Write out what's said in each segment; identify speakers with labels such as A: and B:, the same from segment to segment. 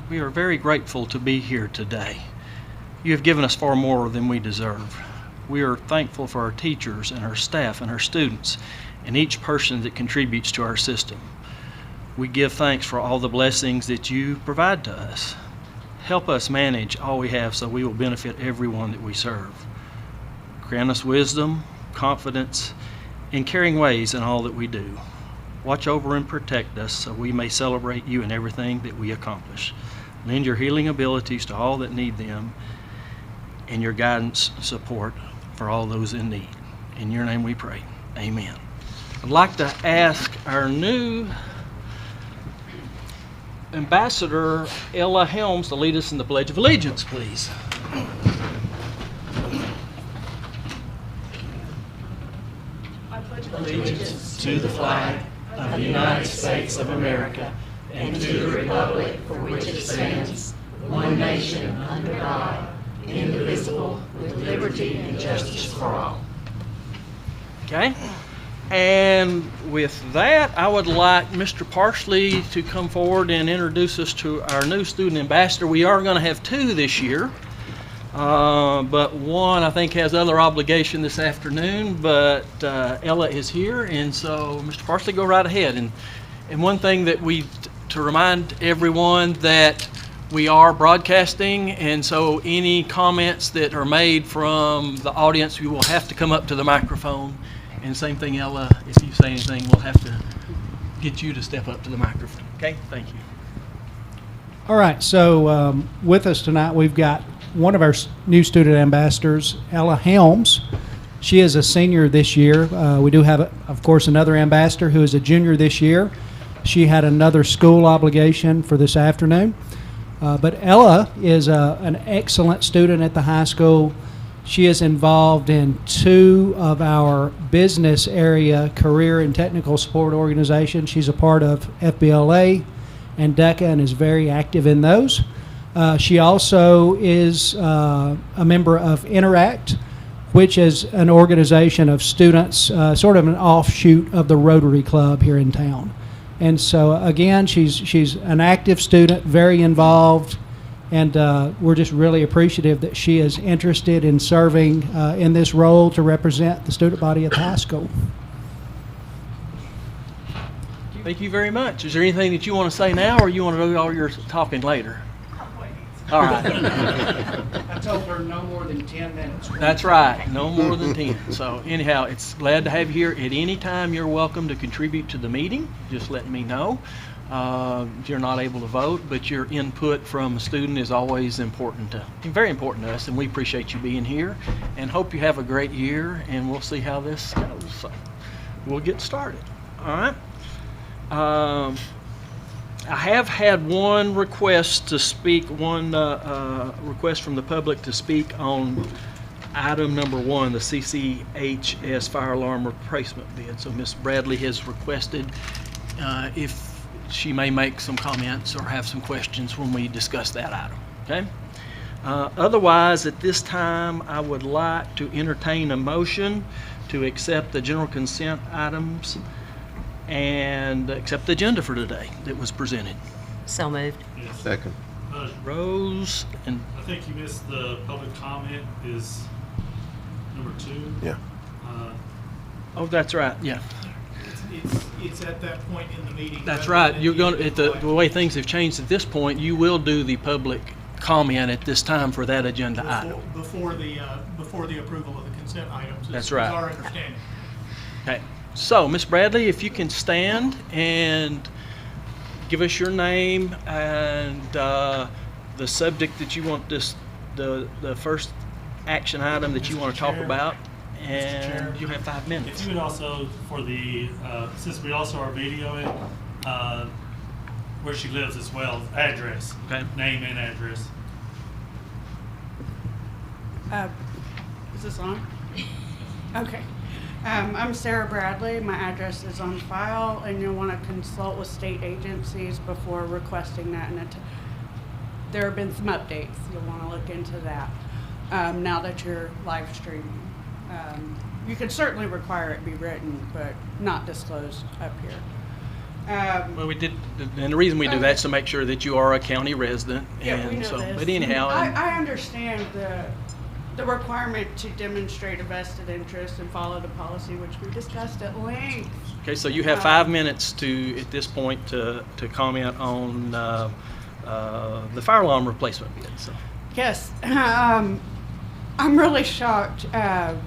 A: We are very grateful to be here today. You have given us far more than we deserve. We are thankful for our teachers and our staff and our students and each person that contributes to our system. We give thanks for all the blessings that you provide to us. Help us manage all we have so we will benefit everyone that we serve. Grant us wisdom, confidence, and caring ways in all that we do. Watch over and protect us so we may celebrate you in everything that we accomplish. Lend your healing abilities to all that need them and your guidance and support for all those in need. In your name we pray. Amen. I'd like to ask our new Ambassador Ella Helms to lead us in the Pledge of Allegiance, please.
B: I pledge allegiance to the flag of the United States of America and to the republic for which it stands, one nation under God, indivisible, with liberty and justice for all.
A: Okay. And with that, I would like Mr. Parsley to come forward and introduce us to our new student ambassador. We are going to have two this year, but one I think has other obligation this afternoon, but Ella is here, and so Mr. Parsley, go right ahead. And one thing that to remind everyone that we are broadcasting, and so any comments that are made from the audience, you will have to come up to the microphone. And same thing, Ella, if you say anything, we'll have to get you to step up to the microphone. Okay? Thank you.
C: All right, so with us tonight, we've got one of our new student ambassadors, Ella Helms. She is a senior this year. We do have, of course, another ambassador who is a junior this year. She had another school obligation for this afternoon. But Ella is an excellent student at the high school. She is involved in two of our business area career and technical support organizations. She's a part of FBLA and DECA and is very active in those. She also is a member of Interact, which is an organization of students, sort of an offshoot of the Rotary Club here in town. And so, again, she's an active student, very involved, and we're just really appreciative that she is interested in serving in this role to represent the student body at the high school.
A: Thank you very much. Is there anything that you want to say now, or you want to do all your talking later? All right.
C: I told her no more than 10 minutes.
A: That's right, no more than 10. So anyhow, it's glad to have you here. At any time, you're welcome to contribute to the meeting. Just let me know. If you're not able to vote, but your input from a student is always important very important to us, and we appreciate you being here and hope you have a great year, and we'll see how this goes. So we'll get started. All right. I have had one request to speak, request from the public to speak on item number 1, the CCHS fire alarm replacement bid. So Ms. Bradley has requested if she may make some comments or have some questions when we discuss that item. Okay? Otherwise, at this time, I would like to entertain a motion to accept the general consent items and accept the agenda for today that was presented.
B: So moved.
D: Yes.
E: Second.
A: Rose and
D: I think you missed the public comment is number 2.
E: Yeah.
A: oh, that's right. Yeah,
F: It's at that point in the meeting.
A: that's
F: rather
A: right.
F: than
A: You're going
F: the
A: to the way things have changed at this point. You will do the public comment at this time for that agenda item.
F: before the approval of the consent items.
A: That's
F: is
A: right.
F: our understanding.
A: Okay. So, Ms. Bradley, if you can stand and give us your name and the subject that you want the first action item that you want to talk
D: Chair.
A: about,
D: Chair.
A: and you have 5
D: If
A: minutes.
D: you would also, for the, since we also are videoing, where she lives as well, address.
A: Okay.
D: Name and address.
G: Is this on? Okay. I'm Sarah Bradley. My address is on file, and you'll want to consult with state agencies before requesting that. And there have been some updates. You'll want to look into that now that you're live streaming. You could certainly require it be written, but not disclosed up here.
A: Well, we did, and the reason we do that is to make sure that you are a county resident.
G: Yeah, we
A: And
G: know
A: so,
G: this.
A: but anyhow,
G: I understand the requirement to demonstrate a vested interest and follow the policy, which we discussed at length.
A: okay, so you have 5 minutes to, at this point, to comment on the fire alarm replacement bid. So,
G: Yes, I'm really shocked to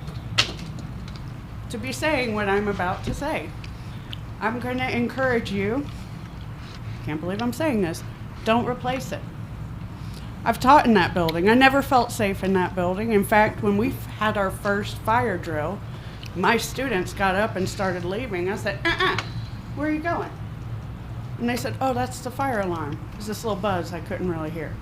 G: be saying what I'm about to say. I'm going to encourage you, can't believe I'm saying this, don't replace it. I've taught in that building. I never felt safe in that building. In fact, when we had our first fire drill, my students got up and started leaving. I said, where are you going? And they said, oh, that's the fire alarm. There's this little buzz I couldn't really hear.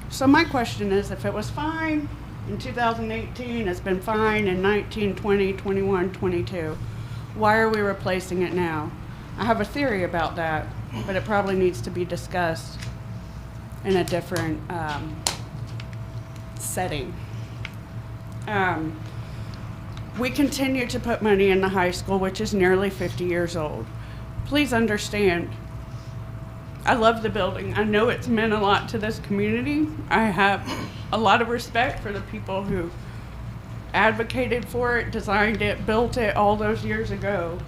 G: So my question is, if it was fine in 2018, it's been fine in 19, 20, 21, 22, why are we replacing it now? I have a theory about that, but it probably needs to be discussed in a different setting. We continue to put money in the high school, which is nearly 50 years old. Please understand, I love the building. I know it's meant a lot to this community. I have a lot of respect for the people who advocated for it, designed it, built it all those years ago.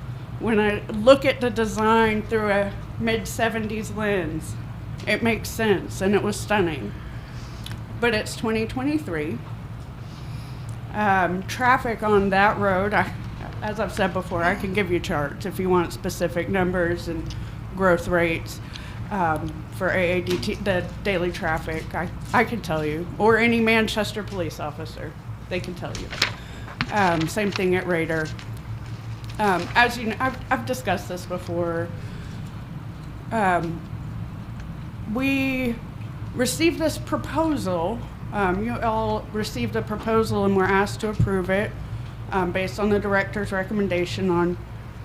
G: When I look at the design through a mid-70s lens, it makes sense, and it was stunning. But it's 2023. Traffic on that road, as I've said before, I can give you charts if you want specific numbers and growth rates for AADT, the daily traffic. I can tell you, or any Manchester police officer, they can tell you. Same thing at Raider. As you know, I've discussed this before. We received this proposal. You all received a proposal and were asked to approve it based on the director's recommendation on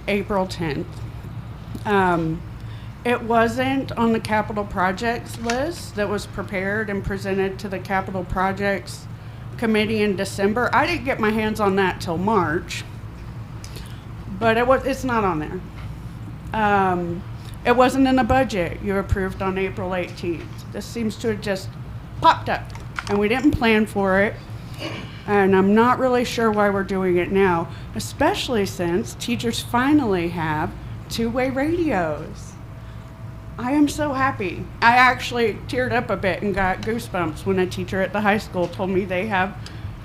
G: April 10th. It wasn't on the capital projects list that was prepared and presented to the capital projects committee in December. I didn't get my hands on that till March, but it's not on there. It wasn't in the budget you approved on April 18th. This seems to have just popped up, and we didn't plan for it, and I'm not really sure why we're doing it now, especially since teachers finally have two-way radios. I am so happy. I actually teared up a bit and got goosebumps when a teacher at the high school told me they have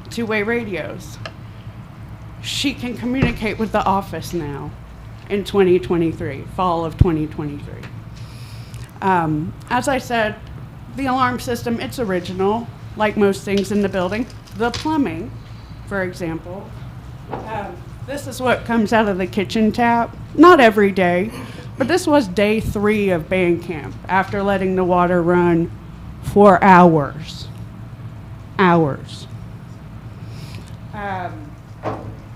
G: two-way radios. She can communicate with the office now in 2023, fall of 2023. As I said, the alarm system, it's original, like most things in the building. The plumbing, for example, this is what comes out of the kitchen tap. Not every day, but this was day 3 of band camp after letting the water run for hours.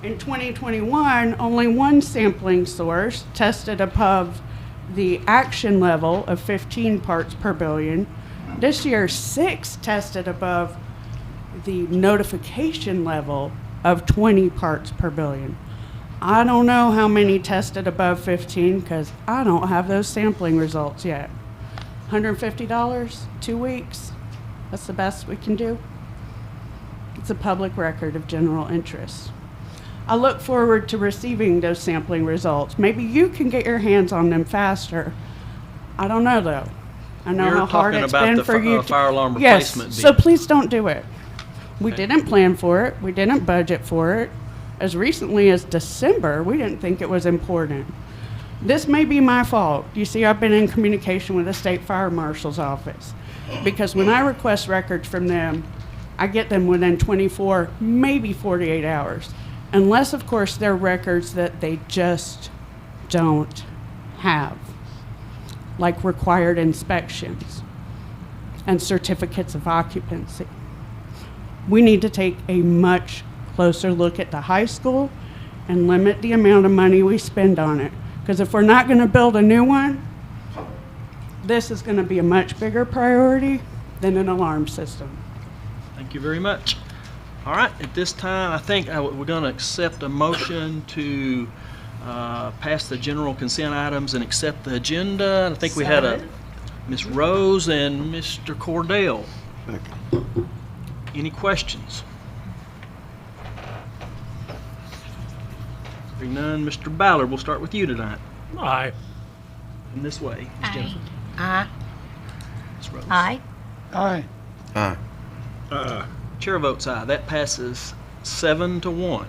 G: In 2021, only one sampling source tested above the action level of 15 parts per billion. This year, 6 tested above the notification level of 20 parts per billion. I don't know how many tested above 15 because I don't have those sampling results yet. $150, 2 weeks, that's the best we can do. It's a public record of general interest. I look forward to receiving those sampling results. Maybe you can get your hands on them faster. I don't know though. I know
A: You're
G: how hard
A: talking
G: it's
A: about
G: been
A: the
G: for you.
A: fire alarm
G: Yes,
A: replacement
G: so
A: bid.
G: please don't do it. We
A: Okay.
G: didn't plan for it. We didn't budget for it. As recently as December, we didn't think it was important. This may be my fault. You see, I've been in communication with the state fire marshal's office because when I request records from them, I get them within 24, maybe 48 hours. Unless, of course, they're records that they just don't have, like required inspections and certificates of occupancy. We need to take a much closer look at the high school and limit the amount of money we spend on it. Because if we're not going to build a new one, this is going to be a much bigger priority than an alarm system.
A: Thank you very much. All right, at this time, I think we're going to accept a motion to pass the general consent items and accept the agenda. I think we had a
B: So
A: Miss Rose and Mr. Cordell. Any questions? Hearing none, Mr. Ballard, we'll start with you tonight.
D: Aye.
A: In this way, Ms.
E: Aye.
A: Jennifer.
E: Aye.
A: Ms. Rose.
E: Aye.
H: Aye.
A: Chair votes aye. That passes 7-1.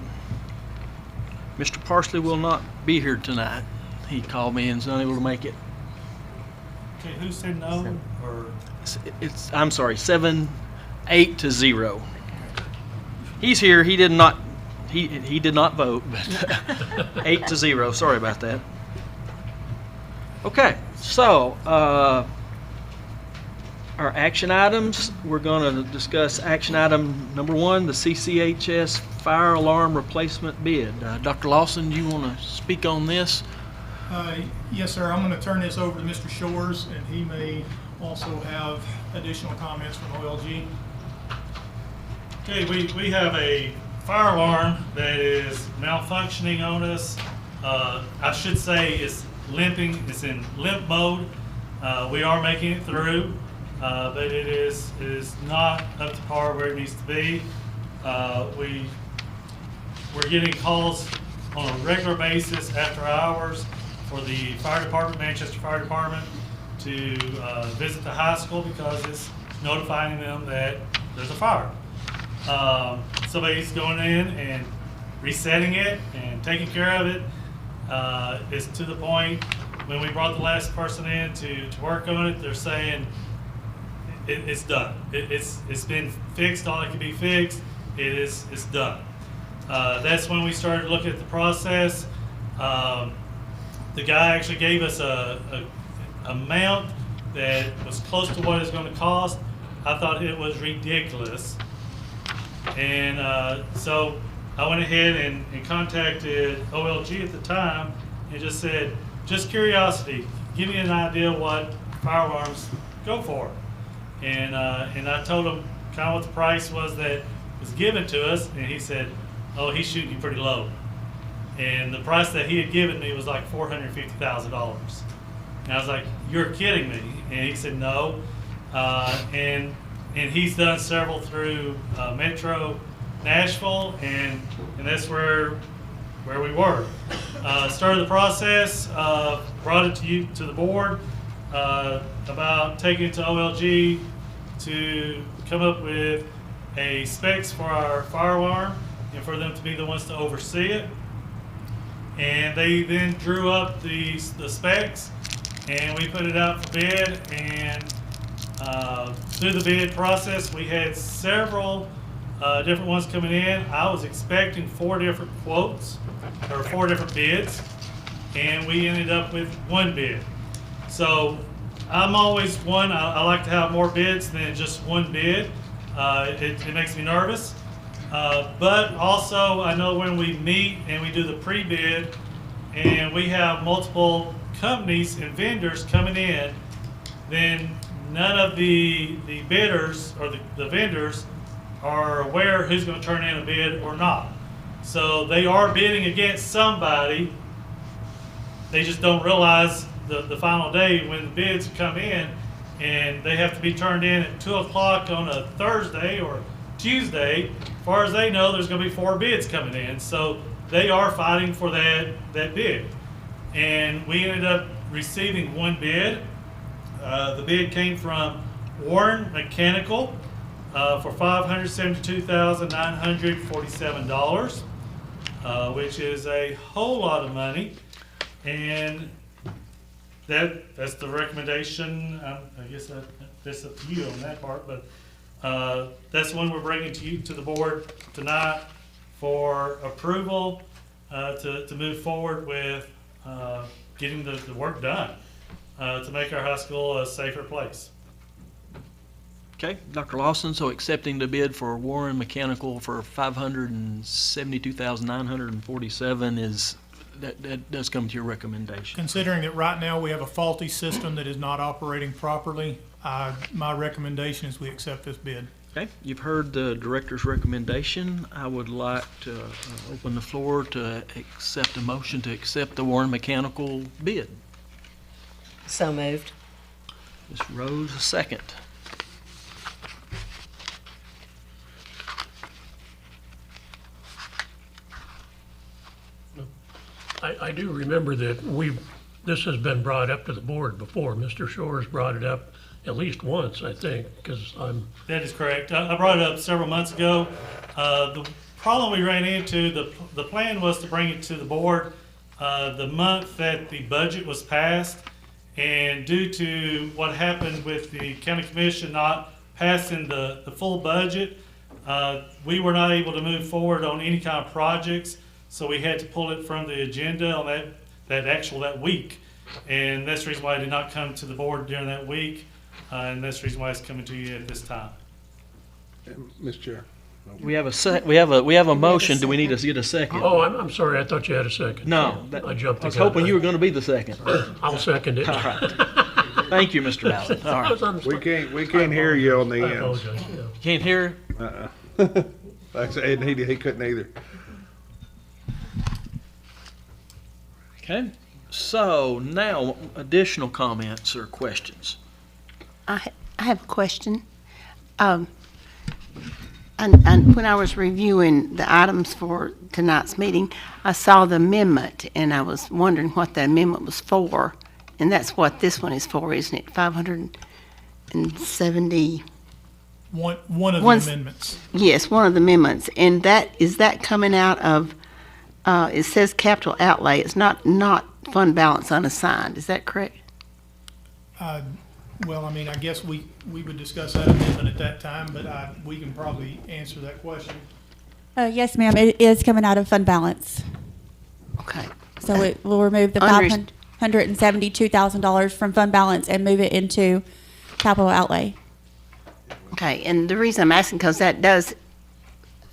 A: Mr. Parsley will not be here tonight. He called me and is unable to make it.
D: Okay, who said no, or?
A: I'm sorry, 7-8 to 0. He's here. He did not vote, but 8 to 0. Sorry about that. Okay, so our action items. We're going to discuss action item number 1, the CCHS fire alarm replacement bid. Dr. Lawson, do you want to speak on this?
F: Yes, sir. I'm going to turn this over to Mr. Shores, and he may also have additional comments from OLG.
D: Okay, we have a fire alarm that is malfunctioning on us. I should say it's limping, it's in limp mode. We are making it through, but it is not up to par where it needs to be. We're getting calls on a regular basis after hours for the fire department, Manchester Fire Department, to visit the high school because it's notifying them that there's a fire. Somebody's going in and resetting it and taking care of it. It's to the point when we brought the last person in to work on it, they're saying it's done. It's been fixed, all it can be fixed. It's done. That's when we started looking at the process. The guy actually gave us a amount that was close to what it's going to cost. I thought it was ridiculous. And so I went ahead and contacted OLG at the time and just said, just curiosity, give me an idea what fire alarms go for. And I told him kind of what the price was that was given to us, and he said, oh, he's shooting you pretty low. And the price that he had given me was like $450,000. And I was like, you're kidding me. And he said, no. And he's done several through Metro Nashville, and that's where we were. Started the process, brought it to the board about taking it to OLG to come up with a specs for our fire alarm and for them to be the ones to oversee it. And they then drew up the specs, and we put it out for bid. And through the bid process, we had several different ones coming in. I was expecting 4 different quotes or 4 different bids, and we ended up with 1 bid. So I'm always one, I like to have more bids than just 1 bid. It makes me nervous. But also I know when we meet and we do the pre-bid and we have multiple companies and vendors coming in, then none of the bidders or the vendors are aware who's going to turn in a bid or not. So they are bidding against somebody. They just don't realize the final day when the bids come in, and they have to be turned in at 2 o'clock on a Thursday or Tuesday. As far as they know, there's going to be 4 bids coming in. So they are fighting for that bid. And we ended up receiving 1 bid. The bid came from Warren Mechanical for $572,947, which is a whole lot of money. And that's the recommendation. I guess that's up to you on that part, but that's one we're bringing to the board tonight for approval to move forward with getting the work done to make our high school a safer place.
A: Okay, Dr. Lawson, so accepting the bid for Warren Mechanical for $572,947 that does come to your recommendation.
F: Considering that right now we have a faulty system that is not operating properly, my recommendation is we accept this bid.
A: Okay, you've heard the director's recommendation. I would like to open the floor to accept a motion to accept the Warren Mechanical bid.
B: So moved.
A: Ms. Rose, a second.
E: I do remember that this has been brought up to the board before. Mr. Shores brought it up at least once, I think, because
D: That is correct. I brought it up several months ago. The problem we ran into, the plan was to bring it to the board the month that the budget was passed. And due to what happened with the county commission not passing the full budget, we were not able to move forward on any kind of projects. So we had to pull it from the agenda on that week. And that's the reason why it did not come to the board during that week. And that's the reason why it's coming to you at this time.
H: Mr. Chair.
A: We have a motion. Do we need to get a second?
E: oh, I'm sorry, I thought you had a second.
A: No.
E: I jumped the
A: I was
E: gun.
A: hoping you were going to be the second.
E: I'll second it.
A: All right. Thank you, Mr. Ballard. All
E: I was
A: right.
E: on the
H: We can't hear you on the
E: I
H: ends.
E: apologize, yeah.
A: Can't hear?
H: Like I said, he couldn't either.
A: Okay. So now, additional comments or questions?
I: I have a question. And when I was reviewing the items for tonight's meeting, I saw the amendment, and I was wondering what the amendment was for. And that's what this one is for, isn't it? 570,
F: One of the
I: Once-
F: amendments.
I: yes, one of the amendments. And is that coming out of, it says capital outlay, it's not fund balance unassigned, is that correct?
F: Well, I mean, I guess we would discuss that amendment at that time, but we can probably answer that question.
J: Yes, ma'am, it is coming out of fund balance.
I: Okay.
J: So it will remove the
I: Underst-
J: $572,000 from fund balance and move it into capital outlay.
I: Okay, and the reason I'm asking, because that does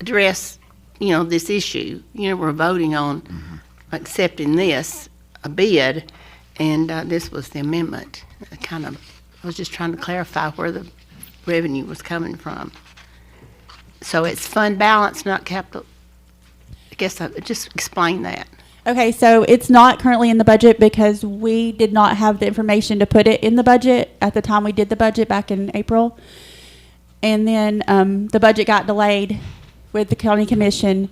I: address, this issue. We're voting on accepting this, a bid, and this was the amendment. I was just trying to clarify where the revenue was coming from. So it's fund balance, not capital. I guess just explain that.
J: Okay, so it's not currently in the budget because we did not have the information to put it in the budget at the time we did the budget back in April. And then the budget got delayed with the county commission.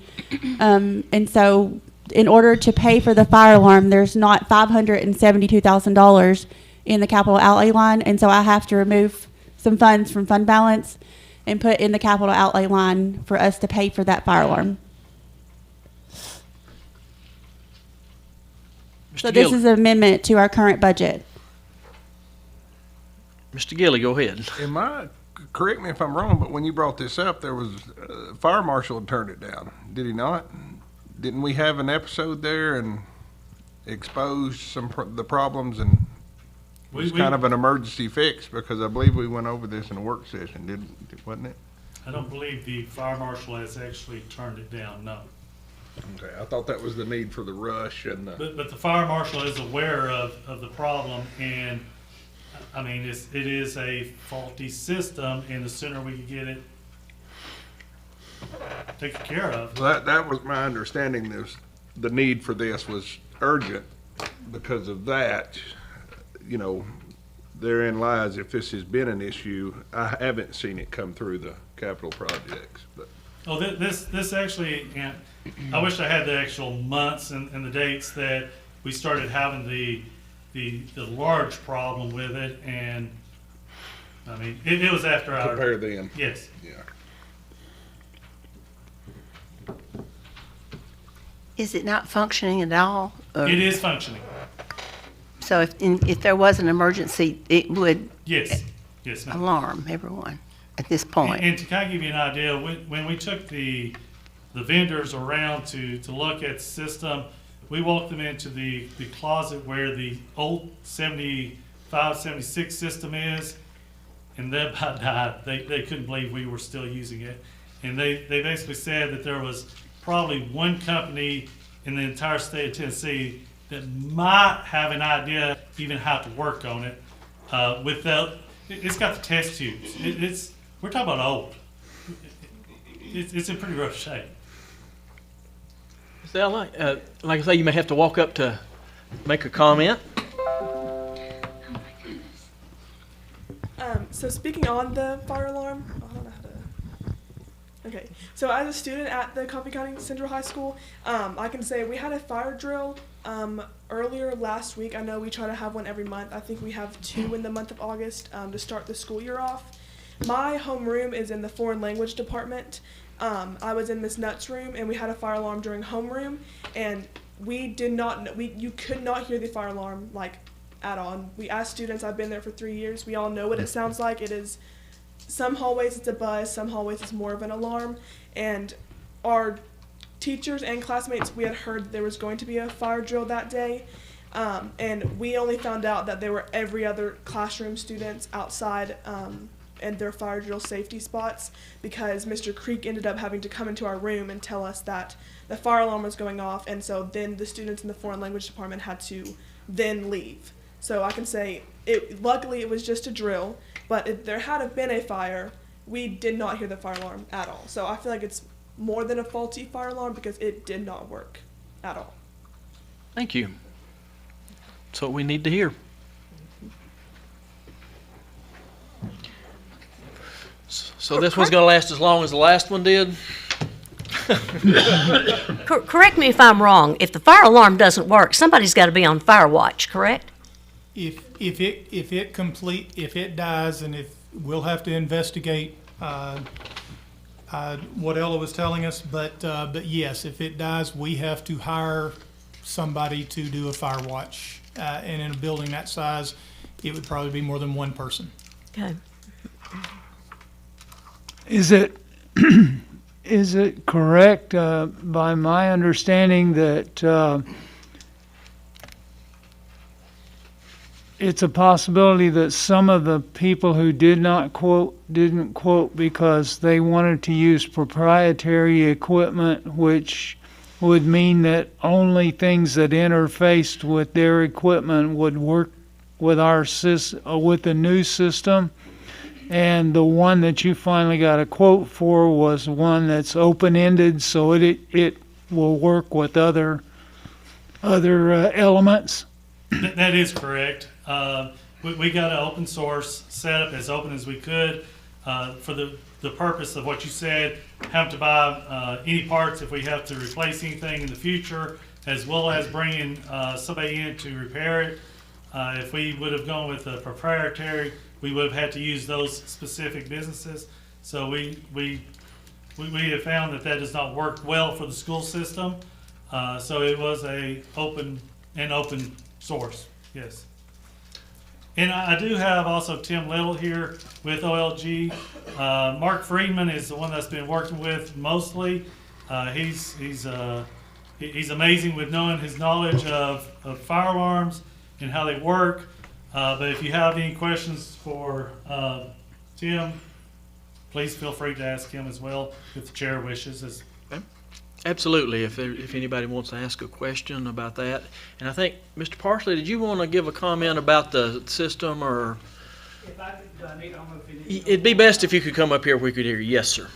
J: And so in order to pay for the fire alarm, there's not $572,000 in the capital outlay line. And so I have to remove some funds from fund balance and put in the capital outlay line for us to pay for that fire alarm. So
A: Mr.
J: this
A: Gilly,
J: is an amendment to our current budget.
A: Mr. Gilly, go ahead.
H: Correct me if I'm wrong, but when you brought this up, there was, fire marshal had turned it down, did he not? Didn't we have an episode there and exposed the problems, and it was kind of an emergency fix, because I believe we went over this in a work session, wasn't it?
D: I don't believe the fire marshal has actually turned it down, no.
H: Okay, I thought that was the need for the rush and
D: But the fire marshal is aware of the problem, and I mean, it is a faulty system, and the sooner we can get it taken care of.
H: that was my understanding. The need for this was urgent because of that. Therein lies, if this has been an issue, I haven't seen it come through the capital projects, but.
D: Oh, this actually, and I wish I had the actual months and the dates that we started having the large problem with it, and I mean, it was after our.
H: Compare them.
D: Yes.
H: Yeah.
I: Is it not functioning at all? Or-
D: It is functioning.
I: So if there was an emergency, it would
D: Yes. Yes, ma'am.
I: alarm everyone at this point?
D: And to kind of give you an idea, when we took the vendors around to look at the system, we walked them into the closet where the old 75, 76 system is, and they about died. They couldn't believe we were still using it. And they basically said that there was probably one company in the entire state of Tennessee that might have an idea even how to work on it. It's got the test tubes. We're talking about old. it's in pretty rough shape.
A: Ms. Ella, like I say, you may have to walk up to make a comment.
K: So speaking on the fire alarm, I don't know how to. Okay, so as a student at the Coffee County Central High School, I can say we had a fire drill earlier last week. I know we try to have one every month. I think we have 2 in the month of August to start the school year off. My homeroom is in the foreign language department. I was in Miss Nutt's room, and we had a fire alarm during homeroom, and we did not. You could not hear the fire alarm like at all. And we asked students. I've been there for 3 years. We all know what it sounds like. It is. Some hallways it's a buzz. Some hallways it's more of an alarm. And our teachers and classmates, we had heard there was going to be a fire drill that day. And we only found out that there were every other classroom students outside and their fire drill safety spots because Mr. Creek ended up having to come into our room and tell us that the fire alarm was going off, and so then the students in the foreign language department had to then leave. So I can say, luckily it was just a drill, but if there had have been a fire, we did not hear the fire alarm at all. So I feel like it's more than a faulty fire alarm because it did not work at all.
A: Thank you. That's what we need to hear. So this one's going to last as long as the last one did?
B: Correct me if I'm wrong. If the fire alarm doesn't work, somebody's got to be on fire watch, correct?
F: If it dies, and if we'll have to investigate what Ella was telling us, but yes, if it dies, we have to hire somebody to do a fire watch, and in a building that size, it would probably be more than one person.
B: Okay.
L: Is it correct by my understanding that it's a possibility that some of the people who didn't quote because they wanted to use proprietary equipment, which would mean that only things that interfaced with their equipment would work with our with the new system? And the one that you finally got a quote for was one that's open-ended, so it will work with other elements.
D: That is correct. We got an open source setup as open as we could for the purpose of what you said, have to buy any parts if we have to replace anything in the future, as well as bringing somebody in to repair it. If we would have gone with a proprietary, we would have had to use those specific businesses. So we have found that does not work well for the school system. So it was an open source, yes. And I do have also Tim Little here with OLG. Mark Friedman is the one that's been working with mostly. He's amazing with knowing his knowledge of fire alarms and how they work. But if you have any questions for Tim, please feel free to ask him as well if the chair wishes.
A: Absolutely, if anybody wants to ask a question about that. And I think, Mr. Parsley, did you want to give a comment about the system, or?
C: If I could, I don't know if it is.
A: It'd be best if you could come up here, we could hear you. Yes, sir.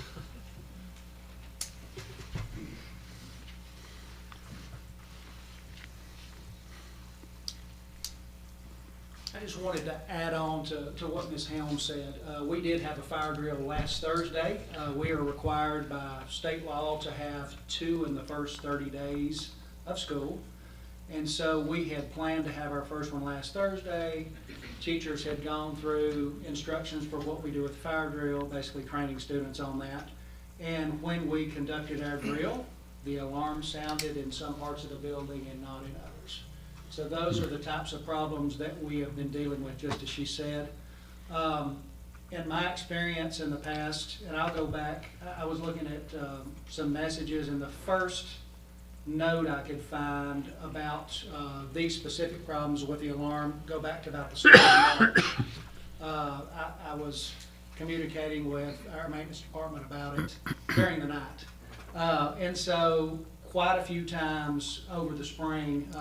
C: I just wanted to add on to what Ms. Helms said. We did have a fire drill last Thursday. We are required by state law to have 2 in the first 30 days of school. And so we had planned to have our first one last Thursday. Teachers had gone through instructions for what we do with the fire drill, basically training students on that. And when we conducted our drill, the alarm sounded in some parts of the building and not in others. So those are the types of problems that we have been dealing with, just as she said. In my experience in the past, and I'll go back, I was looking at some messages, and the first note I could find about these specific problems with the alarm go back to about the start of March. I was communicating with our maintenance department about it during the night. And so quite a few times over the spring,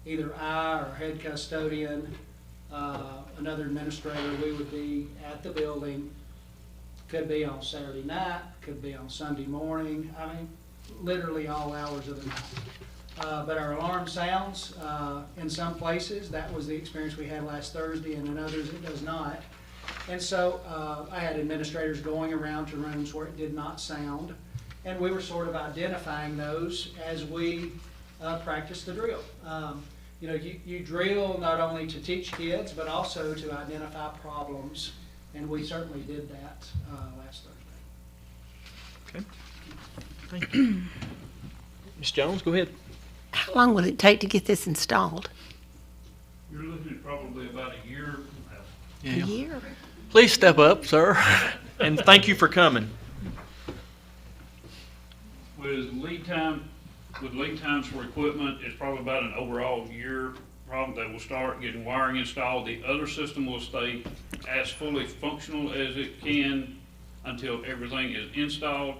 C: either I or head custodian, another administrator, we would be at the building Could be on Saturday night, could be on Sunday morning, I mean, literally all hours of the night. But our alarm sounds in some places. That was the experience we had last Thursday, and in others it does not. And so I had administrators going around to rooms where it did not sound, and we were sort of identifying those as we practiced the drill. You know, you drill not only to teach kids, but also to identify problems, and we certainly did that last Thursday.
A: Okay. Thank you. Ms. Jones, go ahead.
I: How long will it take to get this installed?
M: You're looking at probably about a year.
I: A year?
A: Please step up, sir, and thank you for coming.
M: With lead times for equipment, it's probably about an overall year. Probably they will start getting wiring installed. The other system will stay as fully functional as it can until everything is installed,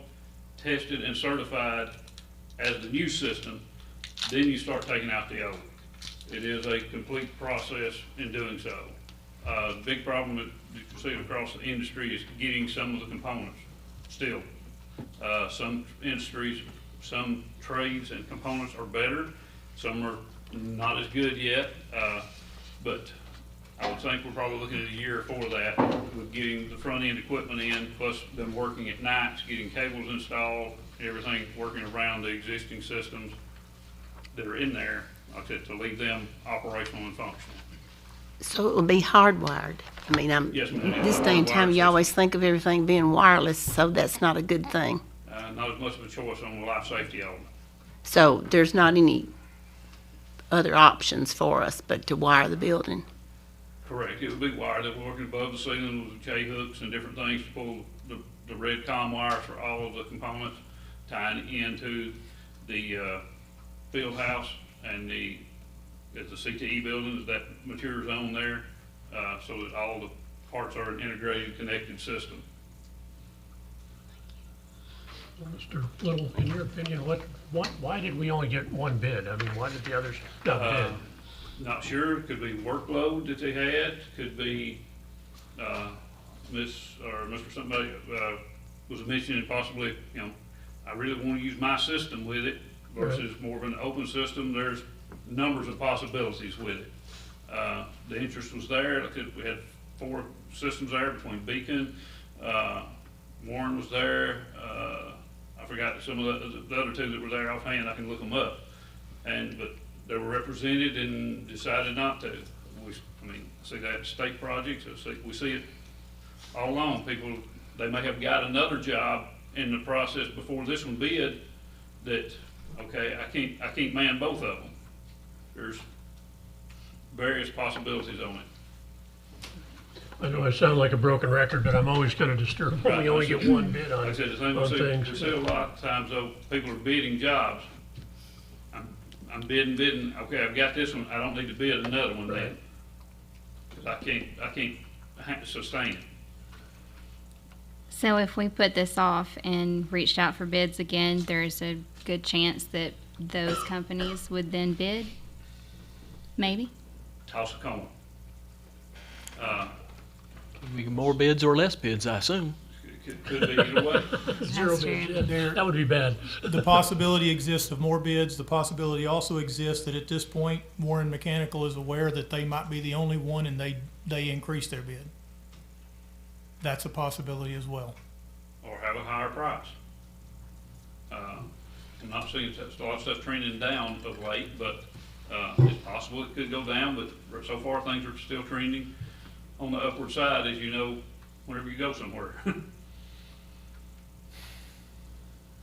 M: tested, and certified as the new system. Then you start taking out the old. It is a complete process in doing so. The big problem that you see across the industry is getting some of the components still. Some industries, some trades and components are better. Some are not as good yet. But I would think we're probably looking at a year for that with getting the front end equipment in, plus them working at nights, getting cables installed, everything working around the existing systems that are in there, like I said, to leave them operational and functional.
I: So it will be hardwired. I mean,
M: Yes, ma'am.
I: this day and time, you always think of everything being wireless, so that's not a good thing.
M: Not as much of a choice on the life safety element.
I: So there's not any other options for us but to wire the building.
M: Correct. It would be wired. They're working above the ceiling with J-hooks and different things to pull the red comm wires for all of the components, tying into the field house and the CTE buildings that matures on there, so that all the parts are an integrated, connected system.
E: Mr. Little, in your opinion, why did we only get one bid? I mean, why did the others not bid?
M: Not sure. Could be workload that they had. Could be Mr. Somebody was mentioning possibly, you know, I really want to use my system with it versus more of an open system. There's numbers of possibilities with it. The interest was there. We had 4 systems there between Beacon, Warren was there. I forgot some of the other 2 that were there offhand. I can look them up. But they were represented and decided not to. I see that in state projects. We see it all along. People, they may have got another job in the process before this one bid that, okay, I can't man both of them. There's various possibilities on it.
E: I know I sound like a broken record, but I'm always kind of disturbed when we only get one bid on
M: Like I said, the thing
E: on
M: we
E: things.
M: see a lot of times though, people are bidding jobs. I'm bidding, okay, I've got this one, I don't need to bid another one then. Cause I can't sustain it.
N: So if we put this off and reached out for bids again, there's a good chance that those companies would then bid? Maybe?
M: Toss a coin.
A: We get more bids or less bids, I assume.
M: Could be either way.
E: Zero
N: That's
E: bids,
N: true.
E: yeah. That would be bad.
F: The possibility exists of more bids. The possibility also exists that at this point, Warren Mechanical is aware that they might be the only one and they increase their bid. That's a possibility as well.
M: Or have a higher price. I'm not seeing a lot of stuff trending down of late, but it's possible it could go down, but so far things are still trending on the upward side, as you know, whenever you go somewhere.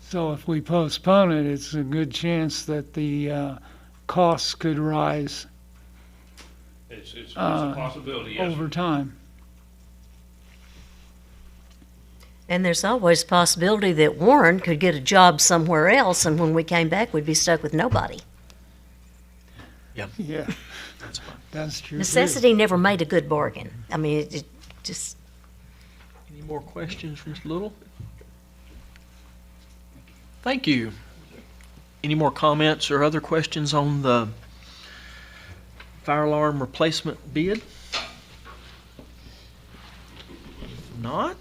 L: So if we postpone it, it's a good chance that the costs could rise
M: It's a possibility, yes.
L: over time.
B: And there's always a possibility that Warren could get a job somewhere else, and when we came back, we'd be stuck with nobody.
A: Yep.
L: Yeah, that's true. too.
B: Necessity never made a good bargain. I mean, it just,
A: Any more questions from Mr. Little? Thank you. Any more comments or other questions on the fire alarm replacement bid? If not,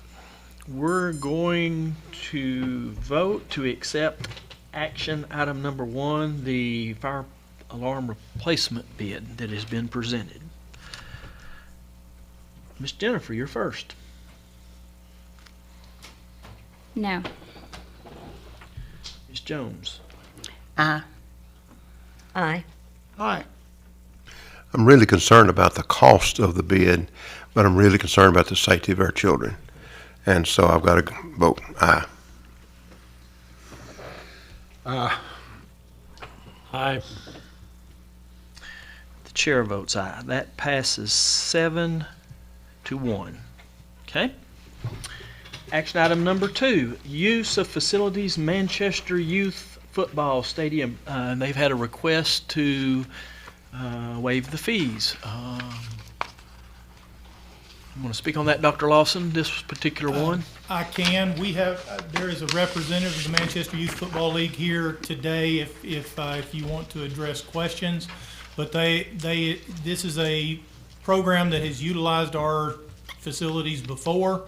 A: we're going to vote to accept action item number 1, the fire alarm replacement bid that has been presented. Miss Jennifer, you're first.
N: No.
A: Miss Jones.
I: Aye.
B: Aye.
A: Aye.
O: I'm really concerned about the cost of the bid, but I'm really concerned about the safety of our children. And so I've got to vote aye.
H: Aye.
E: Aye.
A: The chair votes aye. That passes 7-1. Okay. Action item number 2, use of facilities, Manchester Youth Football Stadium. They've had a request to waive the fees. You want to speak on that, Dr. Lawson, this particular one?
F: I can. We have, there is a representative of the Manchester Youth Football League here today if you want to address questions. But this is a program that has utilized our facilities before.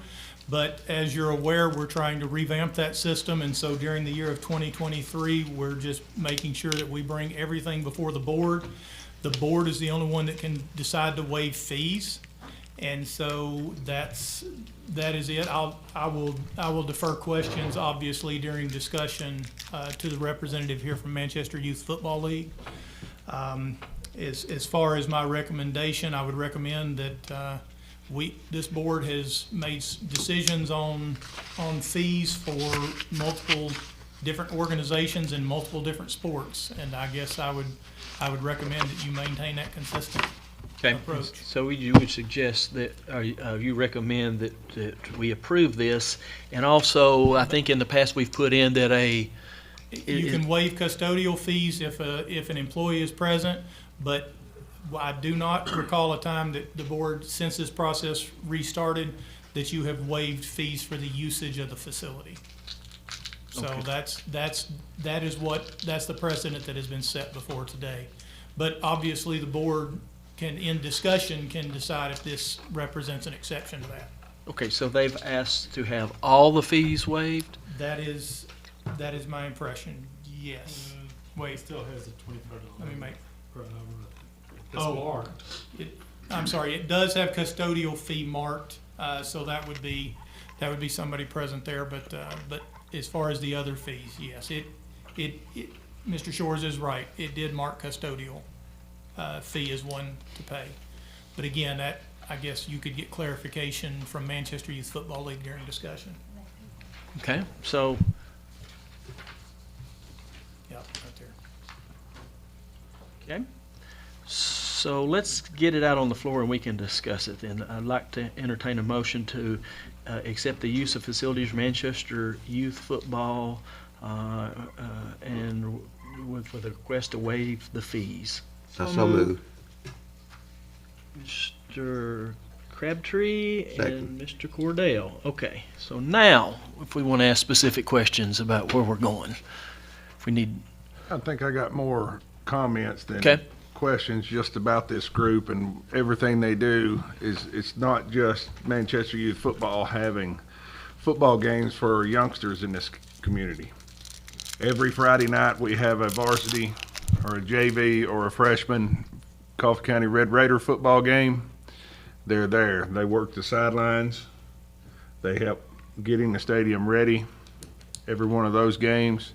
F: But as you're aware, we're trying to revamp that system. And so during the year of 2023, we're just making sure that we bring everything before the board. The board is the only one that can decide to waive fees. And so that is it. I will defer questions, obviously, during discussion to the representative here from Manchester Youth Football League. As far as my recommendation, I would recommend that this board has made decisions on fees for multiple different organizations in multiple different sports, and I guess I would recommend that you maintain that consistent approach.
A: So you would suggest that, you recommend that we approve this, and also, I think in the past we've put in that
F: you can waive custodial fees if an employee is present, but I do not recall a time that the board, since this process restarted, that you have waived fees for the usage of the facility. So
A: Okay.
F: that's the precedent that has been set before today. But obviously, the board in discussion, can decide if this represents an exception to that.
A: Okay, so they've asked to have all the fees waived?
F: That is my impression, yes. Wait,
D: Still has a $25
F: let me make,
D: per hour. It's
F: Oh.
D: marked.
F: I'm sorry, it does have custodial fee marked, so that would be somebody present there, but as far as the other fees, yes, Mr. Shores is right, it did mark custodial fee as one to pay. But again, that, I guess you could get clarification from Manchester Youth Football League during discussion.
A: Okay, so,
F: Yep, right there.
A: okay. So let's get it out on the floor and we can discuss it then. I'd like to entertain a motion to accept the use of facilities Manchester Youth Football and with a request to waive the fees.
O: So moved.
A: Mr. Crabtree
O: Second.
A: and Mr. Cordell. Okay, so now, if we want to ask specific questions about where we're going, if we need,
H: I think I got more comments than
A: Okay.
H: questions just about this group and everything they do. It's not just Manchester Youth Football having football games for youngsters in this community. Every Friday night we have a varsity or a JV or a freshman Coffee County Red Raider football game. They're there. They work the sidelines. They help getting the stadium ready. Every one of those games.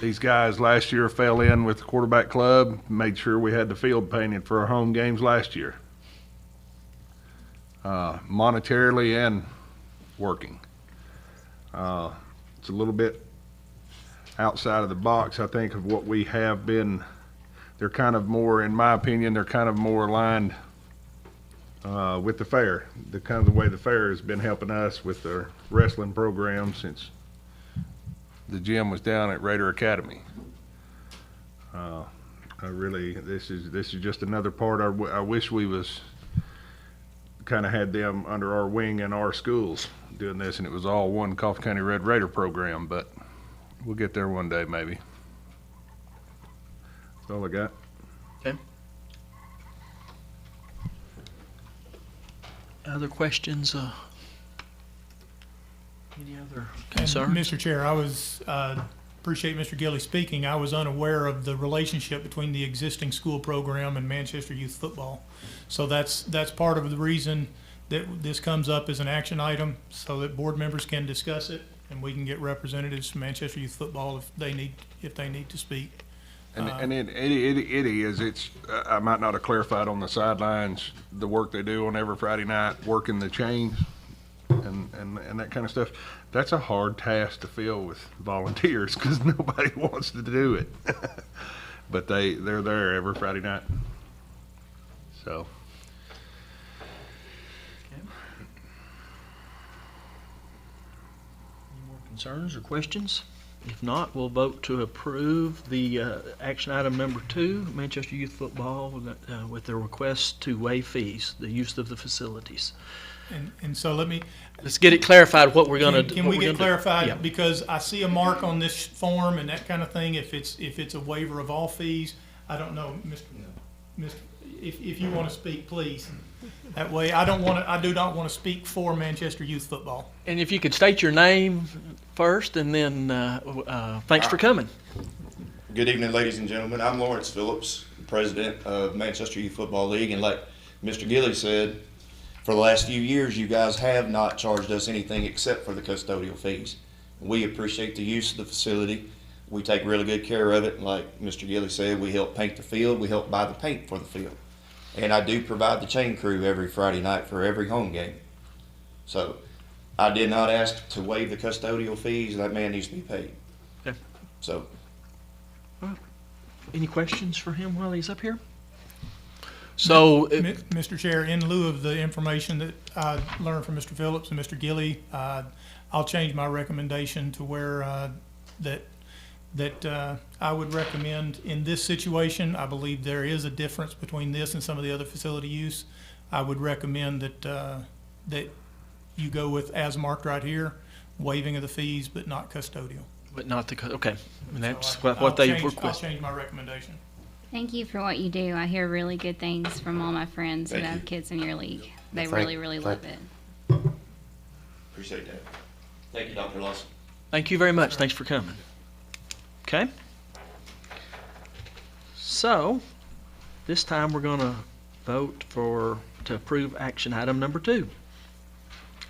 H: These guys last year fell in with the quarterback club, made sure we had the field painted for our home games last year. Monetarily and working. It's a little bit outside of the box, I think, of what we have been. They're kind of more, in my opinion, they're kind of more aligned with the fair. The kind of the way the fair has been helping us with our wrestling program since the gym was down at Raider Academy. This is just another part. I wish we was kind of had them under our wing in our schools doing this, and it was all one Coffee County Red Raider program. But we'll get there one day, maybe. That's all I got.
A: okay. Other questions? Any other
F: And
A: concerns?
F: Mr. Chair, I was, appreciate Mr. Gilly speaking. I was unaware of the relationship between the existing school program and Manchester Youth Football. So that's part of the reason that this comes up as an action item, so that board members can discuss it, and we can get representatives from Manchester Youth Football if they need to speak.
H: And then Eddie is, I might not have clarified on the sidelines, the work they do on every Friday night, working the chains and that kind of stuff. That's a hard task to fill with volunteers because nobody wants to do it. But they're there every Friday night. So.
A: Any more concerns or questions? If not, we'll vote to approve the action item number 2, Manchester Youth Football, with their request to waive fees, the use of the facilities.
F: And so
A: Let's get it clarified what we're going to do.
F: Can we get clarified?
A: Yeah.
F: Because I see a mark on this form and that kind of thing, if it's a waiver of all fees. I don't know, Mr. If you want to speak, please. That way, I do not want to speak for Manchester Youth Football.
A: And if you could state your name first, and then thanks for coming.
P: Good evening, ladies and gentlemen. I'm Lawrence Phillips, president of Manchester Youth Football League, and like Mr. Gilly said, for the last few years, you guys have not charged us anything except for the custodial fees. We appreciate the use of the facility. We take really good care of it. Like Mr. Gilly said, we help paint the field. We help buy the paint for the field. And I do provide the chain crew every Friday night for every home game. So I did not ask to waive the custodial fees. That man needs to be paid.
A: Okay.
P: So.
A: Any questions for him while he's up here? So,
F: Mr. Chair, in lieu of the information that I learned from Mr. Phillips and Mr. Gilly, I'll change my recommendation to where that I would recommend in this situation. I believe there is a difference between this and some of the other facility use. I would recommend that you go with as marked right here, waiving of the fees, but not custodial.
A: But not the, okay. And that's
F: So
A: what they
F: I'll
A: requested.
F: change my recommendation.
N: Thank you for what you do. I hear really good things from all my friends who have kids in your league. They really love it.
P: Appreciate that. Thank you, Dr. Lawson.
A: Thank you very much. Thanks for coming. Okay. So, this time we're going to vote to approve action item number 2.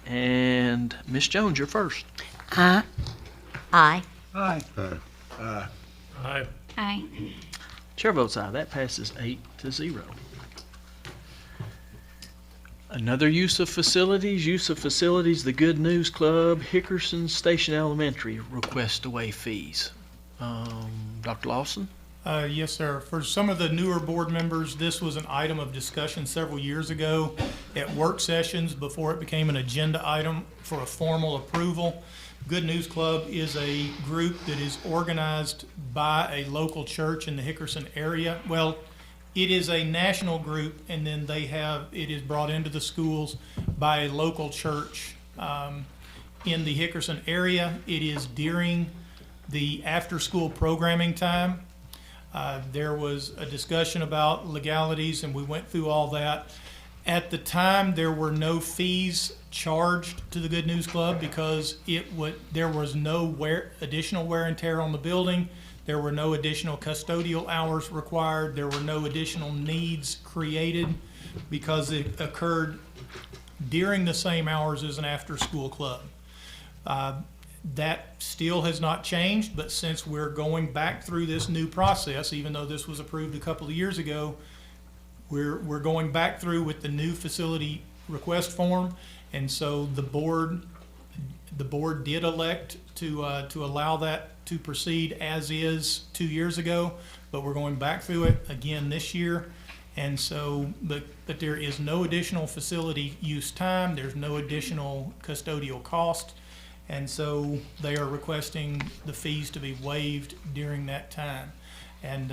A: And Ms. Jones, you're first.
I: Aye.
J: Aye.
L: Aye.
E: Aye.
N: Aye.
A: Chair votes aye. That passes 8-0. Another use of facilities, the Good News Club, Hickerson Station Elementary, request to waive fees. Dr. Lawson?
F: Yes, sir. For some of the newer board members, this was an item of discussion several years ago at work sessions before it became an agenda item for a formal approval. Good News Club is a group that is organized by a local church in the Hickerson area. Well, it is a national group, and then it is brought into the schools by a local church in the Hickerson area. It is during the after-school programming time. There was a discussion about legalities, and we went through all that. At the time, there were no fees charged to the Good News Club because there was no additional wear and tear on the building. There were no additional custodial hours required. There were no additional needs created because it occurred during the same hours as an after-school club. That still has not changed, but since we're going back through this new process, even though this was approved a couple of years ago, we're going back through with the new facility request form, and so the board did elect to allow that to proceed as is 2 years ago, but we're going back through it again this year, and so but there is no additional facility use time. There's no additional custodial cost. And so they are requesting the fees to be waived during that time. And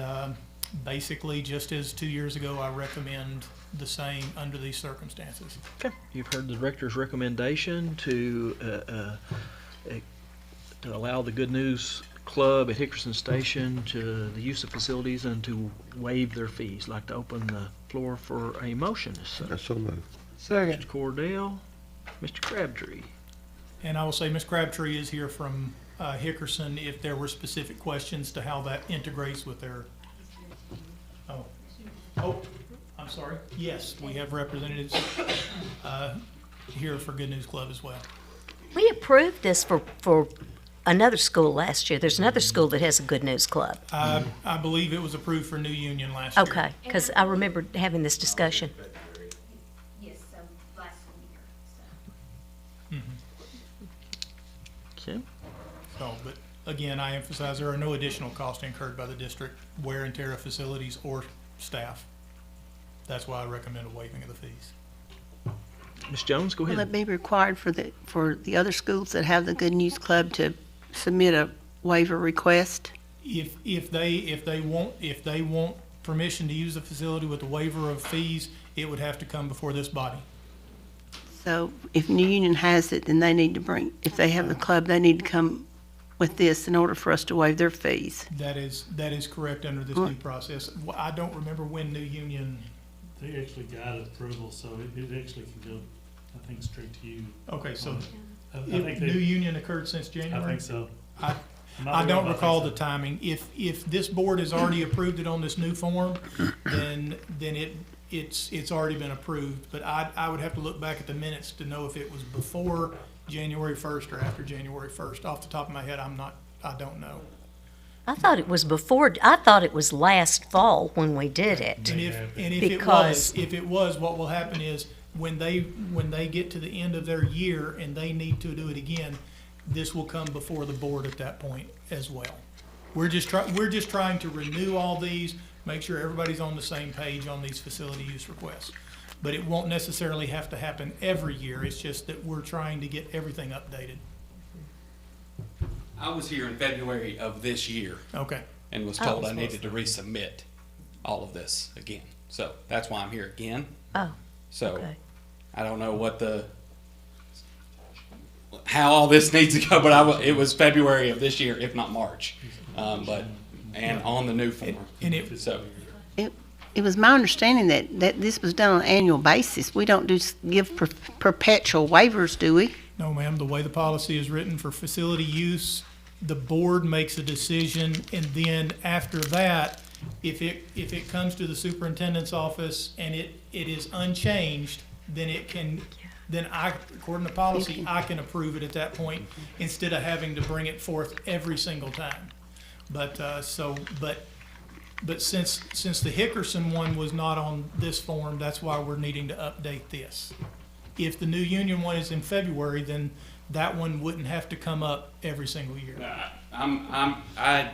F: basically, just as 2 years ago, I recommend the same under these circumstances.
A: Okay. You've heard the director's recommendation to allow the Good News Club at Hickerson Station to the use of facilities and to waive their fees. I'd like to open the floor for a motion.
O: So moved.
L: Second.
A: Mr. Cordell, Mr. Crabtree.
F: And I will say Ms. Crabtree is here from Hickerson if there were specific questions to how that integrates with their, oh, I'm sorry. Yes, we have representatives here for Good News Club as well.
B: We approved this for another school last year. There's another school that has a Good News Club.
F: I believe it was approved for New Union last year.
B: Okay, because I remember having this discussion.
N: Yes, so last year,
A: Okay.
F: So, but again, I emphasize there are no additional costs incurred by the district, wear and tear of facilities or staff. That's why I recommend a waiving of the fees.
A: Ms. Jones, go
I: Will
A: ahead.
I: it be required for the other schools that have the Good News Club to submit a waiver request?
F: If they want permission to use the facility with a waiver of fees, it would have to come before this body.
I: So if New Union has it, then they need to bring, if they have the club, they need to come with this in order for us to waive their fees.
F: That is correct under this new process. I don't remember when New Union.
D: They actually got approval, so it actually can go, I think, straight to you.
F: Okay, so
D: I
F: if
D: think
F: New Union occurred since January?
D: I think so.
F: I don't recall the timing. If this board has already approved it on this new form, then it's already been approved. But I would have to look back at the minutes to know if it was before January 1st or after January 1st. Off the top of my head, I don't know.
B: I thought it was before, I thought it was last fall when we did it.
F: And if
B: Because-
F: it was, what will happen is when they get to the end of their year and they need to do it again, this will come before the board at that point as well. We're just trying to renew all these, make sure everybody's on the same page on these facility use requests. But it won't necessarily have to happen every year. It's just that we're trying to get everything updated.
Q: I was here in February of this year
F: Okay.
Q: and was told I needed to resubmit all of this again. So that's why I'm here again.
B: Oh,
Q: So
B: okay.
Q: I don't know how all this needs to go, but it was February of this year, if not March. And on the new form. So
I: It was my understanding that this was done on an annual basis. We don't give perpetual waivers, do we?
F: No, ma'am. The way the policy is written for facility use, the board makes a decision, and then after that, if it comes to the superintendent's office and it is unchanged, then according to policy, I can approve it at that point instead of having to bring it forth every single time. But since the Hickerson one was not on this form, that's why we're needing to update this. If the New Union one is in February, then that one wouldn't have to come up every single year.
Q: I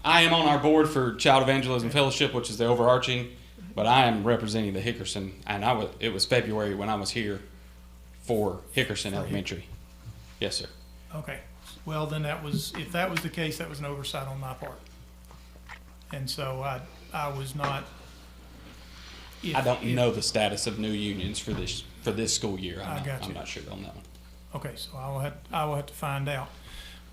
Q: am on our board for Child Evangelism Fellowship, which is the overarching, but I am representing the Hickerson, and it was February when I was here for Hickerson Elementary. Yes, sir.
F: Okay, well, then if that was the case, that was an oversight on my part. And so I was not.
Q: I don't know the status of new unions for this school year. I'm not sure on that one.
F: Okay, so I will have to find out.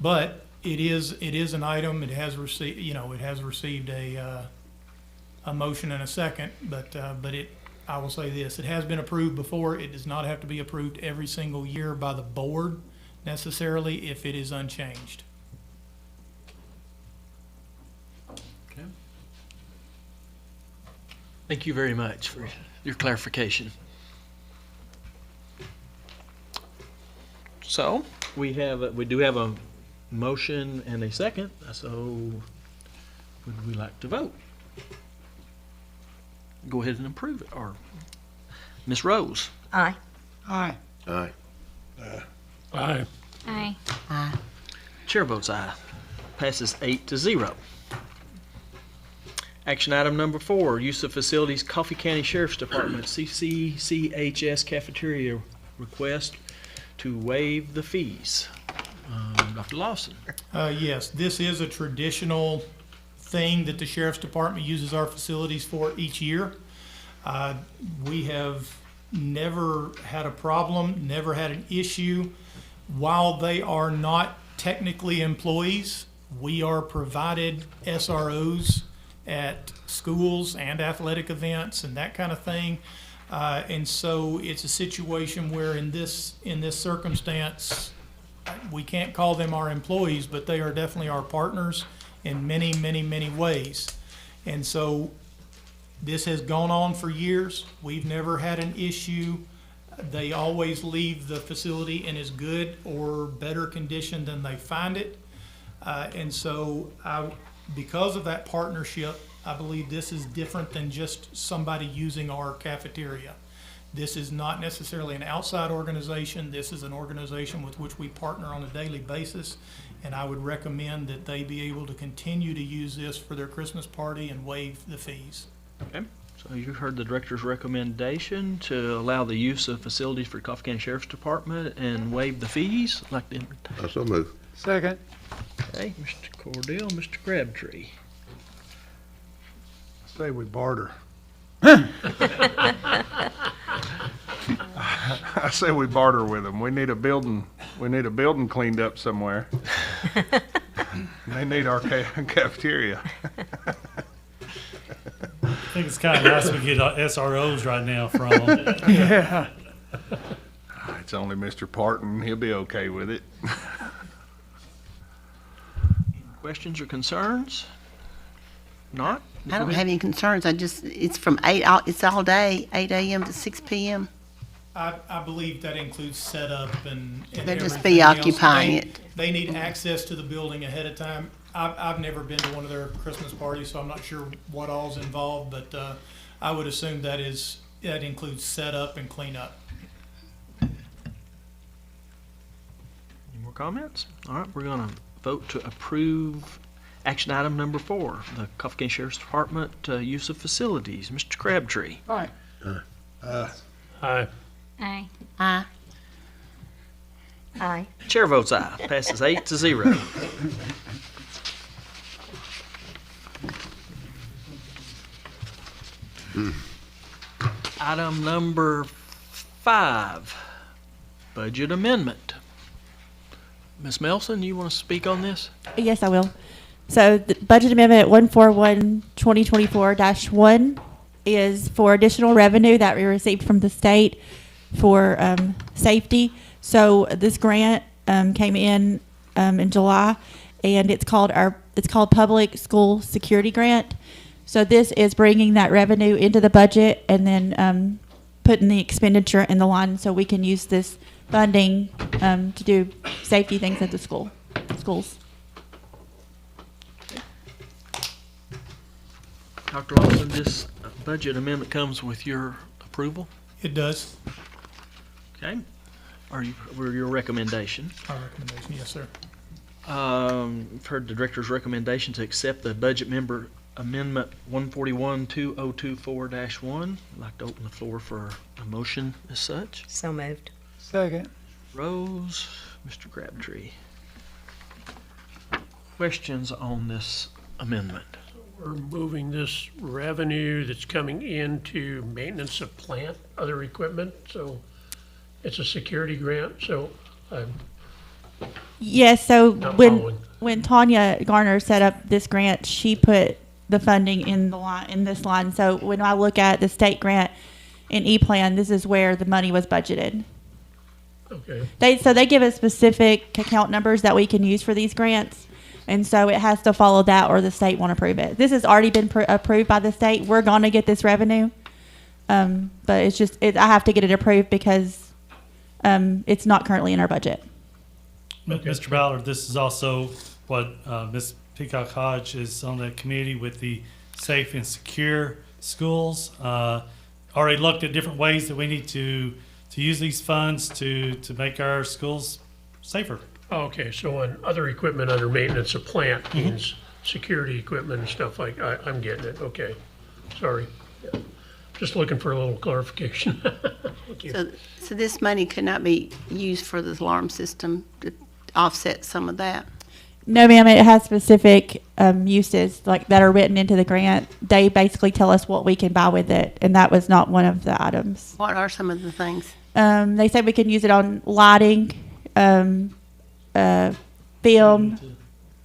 F: But it is an item, it has received a motion and a second, but I will say this, it has been approved before. It does not have to be approved every single year by the board necessarily if it is unchanged.
A: Okay. Thank you very much for your clarification. So we do have a motion and a second. So would we like to vote? Go ahead and approve it. Or Ms. Rose?
B: Aye.
L: Aye.
O: Aye.
E: Aye.
N: Aye.
B: Aye.
A: Chair votes aye. Passes 8-0. Action item number 4, use of facilities, Coffee County Sheriff's Department, CCCHS cafeteria request to waive the fees. Dr. Lawson.
F: Yes, this is a traditional thing that the Sheriff's Department uses our facilities for each year. We have never had a problem, never had an issue. While they are not technically employees, we are provided SROs at schools and athletic events and that kind of thing. And so it's a situation where in this circumstance, we can't call them our employees, but they are definitely our partners in many, many, many ways. And so this has gone on for years. We've never had an issue. They always leave the facility in as good or better condition than they find it. And so because of that partnership, I believe this is different than just somebody using our cafeteria. This is not necessarily an outside organization. This is an organization with which we partner on a daily basis. And I would recommend that they be able to continue to use this for their Christmas party and waive the fees.
A: Okay. So you heard the director's recommendation to allow the use of facilities for Coffee County Sheriff's Department and waive the fees. Like the
O: I so move.
L: Second.
A: Okay, Mr. Cordell, Mr. Crabtree.
H: Say we barter. I say we barter with them. We need a building cleaned up somewhere. They need our cafeteria.
D: I think it's kind of nice we get SROs right now from them.
L: Yeah.
H: It's only Mr. Parton. He'll be okay with it.
A: Questions or concerns? Not?
I: I don't have any concerns. It's from it's all day, 8 a.m. to 6 p.m.
F: I believe that includes setup and
I: They'll just
F: everything
I: be
F: else.
I: occupying it.
F: They need access to the building ahead of time. I've never been to one of their Christmas parties, so I'm not sure what all's involved, but I would assume that includes setup and cleanup.
A: Any more comments? All right, we're going to vote to approve action item number 4, the Coffee County Sheriff's Department use of facilities. Mr. Crabtree.
L: Aye.
E: Aye.
N: Aye.
I: Aye.
B: Aye.
A: Chair votes aye. Passes 8-0. Item number 5, budget amendment. Ms. Melson, you want to speak on this?
J: Yes, I will. So the budget amendment 141-2024-1 is for additional revenue that we received from the state for safety. So this grant came in July, and it's called Public School Security Grant. So this is bringing that revenue into the budget and then putting the expenditure in the line so we can use this funding to do safety things at the schools.
A: Dr. Lawson, this budget amendment comes with your approval?
F: It does.
A: Okay. Or your recommendation?
F: Our recommendation, yes, sir.
A: You've heard the director's recommendation to accept the budget member amendment 141-2024-1. I'd like to open the floor for a motion as such.
B: So moved.
L: Second.
A: Rose, Mr. Crabtree. Questions on this amendment?
E: We're moving this revenue that's coming into maintenance of plant, other equipment, so it's a security grant, so
J: Yes, so
E: Not following.
J: when Tanya Garner set up this grant, she put the funding in this line. So when I look at the state grant in E-Plan, this is where the money was budgeted.
E: okay.
J: They give us specific account numbers that we can use for these grants. And so it has to follow that or the state won't approve it. This has already been approved by the state. We're going to get this revenue. But it's just, I have to get it approved because it's not currently in our budget.
D: Mr. Ballard, this is also what Ms. Peacock Hodge is on the committee with the Safe and Secure Schools. Already looked at different ways that we need to use these funds to make our schools safer.
E: Okay, so on other equipment under maintenance of plant means security equipment and stuff like, I'm getting it, okay. Sorry. Yeah. Just looking for a little clarification. Thank you.
I: So this money could not be used for the alarm system to offset some of that?
J: No, ma'am. It has specific uses like that are written into the grant. They basically tell us what we can buy with it, and that was not one of the items.
I: What are some of the things?
J: They said we can use it on lighting, film.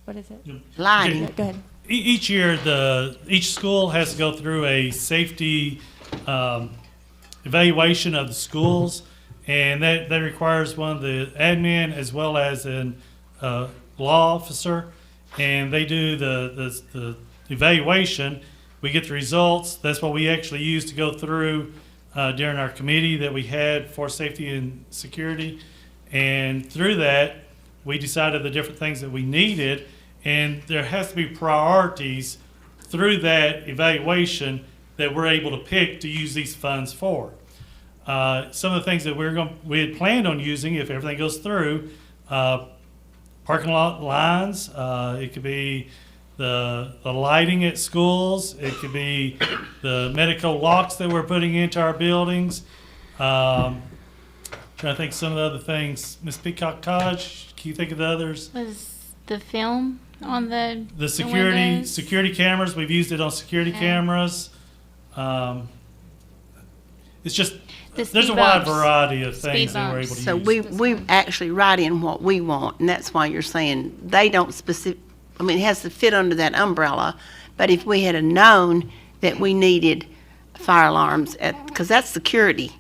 J: What is it?
I: Lighting.
J: Go ahead.
D: Each year, each school has to go through a safety evaluation of the schools, and that requires one of the admin as well as an law officer, and they do the evaluation. We get the results. That's what we actually use to go through during our committee that we had for safety and security, and through that we decided the different things that we needed, and there has to be priorities through that evaluation that we're able to pick to use these funds for. Some of the things that we had planned on using, if everything goes through, parking lot lines. It could be the lighting at schools. It could be the medical locks that we're putting into our buildings. Trying to think of some of the other things. Ms. Peacock College, can you think of the others?
N: Was the film on the
D: security cameras? We've used it on security cameras. It's just there's a wide variety of things that we're able to
I: So
D: use.
I: we actually write in what we want, and that's why you're saying they don't I mean, it has to fit under that umbrella, but if we had known that we needed fire alarms, because that's security,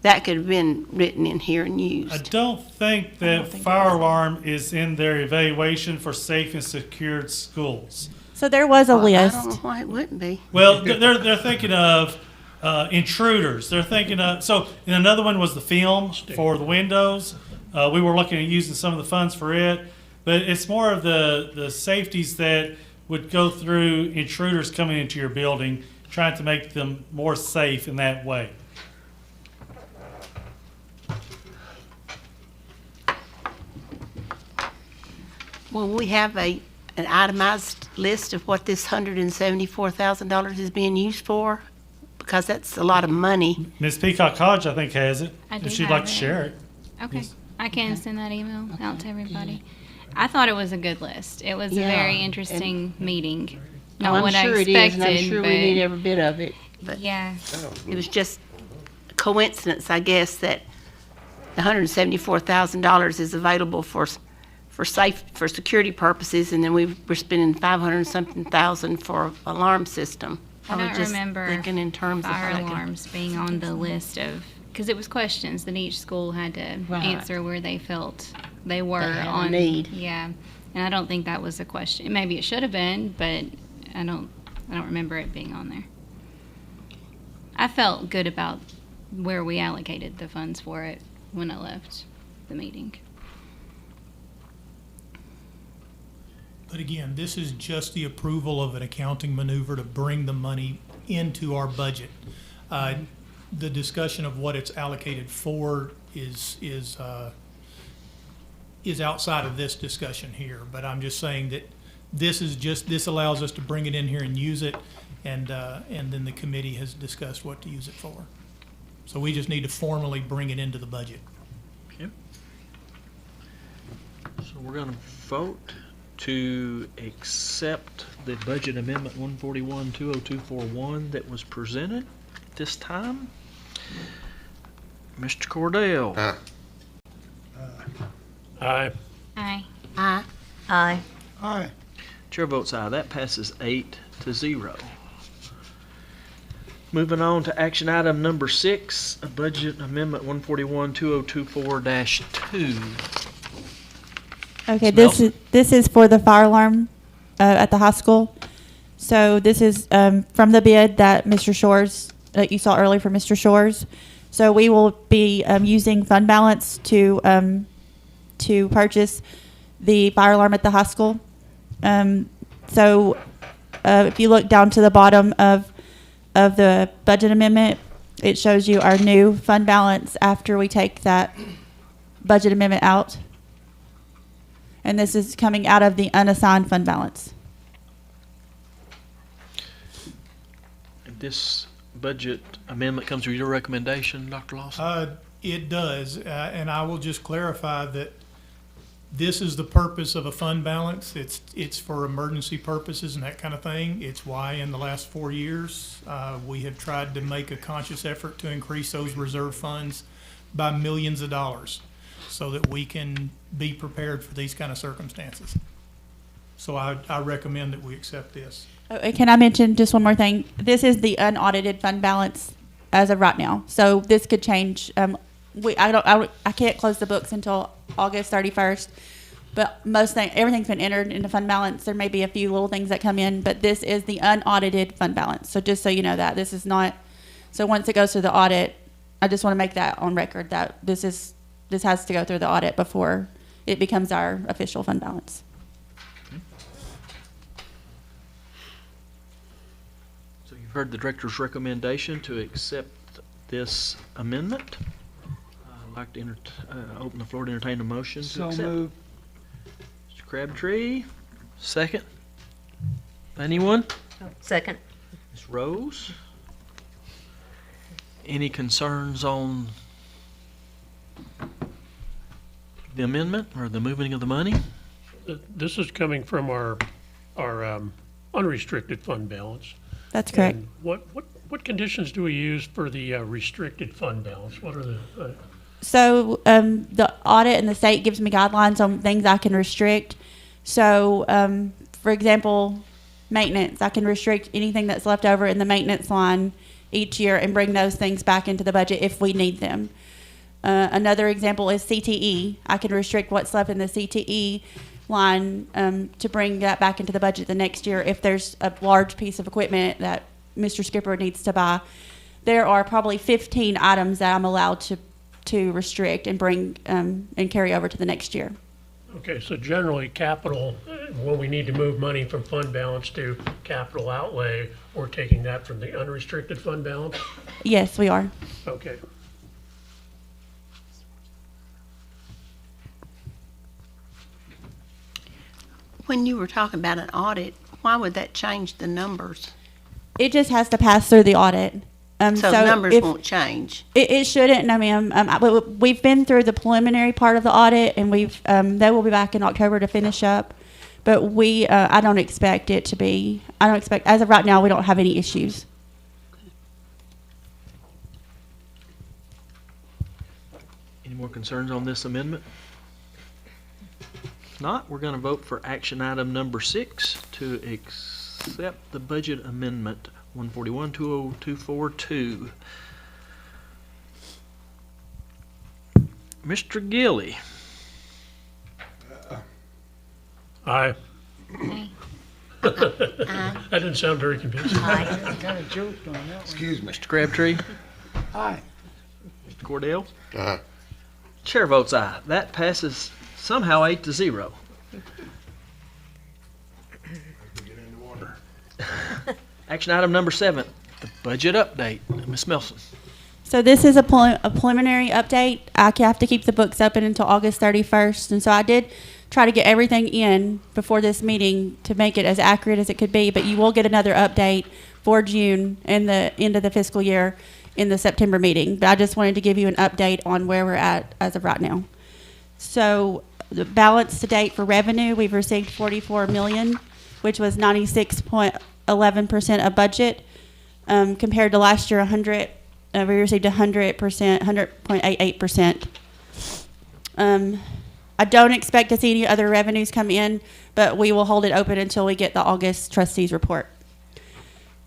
I: that could have been written in here and used.
D: I don't think that fire alarm is in their evaluation for safe and secured schools.
J: So there was a
I: I don't know
J: list.
I: why it wouldn't be.
D: Well, they're thinking of intruders. They're thinking of, so, and another one was the film for the windows. We were looking at using some of the funds for it, but it's more of the safeties that would go through intruders coming into your building, trying to make them more safe in that way.
I: Well, we have an itemized list of what this $174,000 is being used for, because that's a lot of money.
D: Ms. Peacock College, I think, has it.
N: I do
D: If she'd
N: have
D: like to
N: it.
D: share it.
N: Okay, I can send that email out to everybody. I thought it was a good list. It was a very interesting meeting. Not
I: Well,
N: what
I: I'm sure
N: I
I: it
N: expected,
I: is, and I'm sure
N: but
I: we need every bit of it. But
N: yeah.
I: it was just a coincidence, I guess, that the $174,000 is available for security purposes, and then we're spending 500 and something thousand for alarm system.
N: I
I: was
N: don't
I: just
N: remember
I: thinking in terms of
N: fire
I: how that could-
N: alarms being on the list of, because it was questions that each school had to
I: Right.
N: answer where they felt they were
I: They had a
N: on
I: need.
N: Yeah, and I don't think that was a question. Maybe it should have been, but I don't remember it being on there. I felt good about where we allocated the funds for it when I left the meeting.
F: But again, this is just the approval of an accounting maneuver to bring the money into our budget. The discussion of what it's allocated for is outside of this discussion here. But I'm just saying that this allows us to bring it in here and use it, and then the committee has discussed what to use it for. So we just need to formally bring it into the budget.
A: Okay. So we're going to vote to accept the budget amendment 141-20241 that was presented at this time. Mr. Cordell?
E: Aye.
N: Aye.
I: Aye.
B: Aye.
H: Aye.
A: Chair votes aye. That passes 8-0. Moving on to action item number 6, budget amendment 141-2024-2.
J: Okay,
A: Smell?
J: this is for the fire alarm at the high school. So this is from the bid that Mr. Shores, that you saw earlier from Mr. Shores. So we will be using fund balance to purchase the fire alarm at the high school. So if you look down to the bottom of the budget amendment, it shows you our new fund balance after we take that budget amendment out. And this is coming out of the unassigned fund balance.
A: This budget amendment comes with your recommendation, Dr. Lawson?
F: It does, and I will just clarify that this is the purpose of a fund balance. It's for emergency purposes and that kind of thing. It's why in the last 4 years, we have tried to make a conscious effort to increase those reserve funds by millions of dollars so that we can be prepared for these kind of circumstances. So I recommend that we accept this.
J: Oh, and can I mention just one more thing? This is the unaudited fund balance as of right now. So this could change I can't close the books until August 31st. But everything's been entered into fund balance. There may be a few little things that come in, but this is the unaudited fund balance. So just so you know that this is not. So once it goes through the audit, I just want to make that on record that this has to go through the audit before it becomes our official fund balance.
A: So you've heard the director's recommendation to accept this amendment. I'd like to open the floor to entertain a motion to
L: So
A: accept.
L: moved.
A: Mr. Crabtree, second. Anyone?
B: Second.
A: Ms. Rose? Any concerns on the amendment or the moving of the money?
E: This is coming from our unrestricted fund balance.
J: That's correct.
E: And what conditions do we use for the restricted fund balance? What are the,
J: So the audit and the state gives me guidelines on things I can restrict. So, for example, maintenance, I can restrict anything that's left over in the maintenance line each year and bring those things back into the budget if we need them. Another example is CTE. I can restrict what's left in the CTE line to bring that back into the budget the next year if there's a large piece of equipment that Mr. Skipper needs to buy. There are probably 15 items that I'm allowed to restrict and bring and carry over to the next year.
E: okay, so generally capital, when we need to move money from fund balance to capital outlay, we're taking that from the unrestricted fund balance?
J: Yes, we are.
E: Okay.
I: When you were talking about an audit, why would that change the numbers?
J: It just has to pass through the audit.
I: So numbers won't change?
J: It shouldn't, no ma'am. We've been through the preliminary part of the audit, and they will be back in October to finish up. But I don't expect it to be, as of right now, we don't have any issues.
A: Any more concerns on this amendment? If not, we're going to vote for action item number 6 to accept the budget amendment 141-20242. Mr. Gilly.
E: Aye. That didn't sound very convincing.
L: Kind of joked on that one.
H: Excuse me.
A: Mr. Crabtree.
L: Aye.
A: Mr. Cordell.
O: Aye.
A: Chair votes aye. That passes somehow 8-0. Action item number 7, the budget update. Ms. Melson.
J: So this is a preliminary update. I have to keep the books open until August 31st, and so I did try to get everything in before this meeting to make it as accurate as it could be, but you will get another update for June and the end of the fiscal year in the September meeting. But I just wanted to give you an update on where we're at as of right now. So the balance to date for revenue, we've received $44 million, which was 96.11% of budget. Compared to last year, we received 100%, 100.88%. I don't expect to see any other revenues come in, but we will hold it open until we get the August trustees report.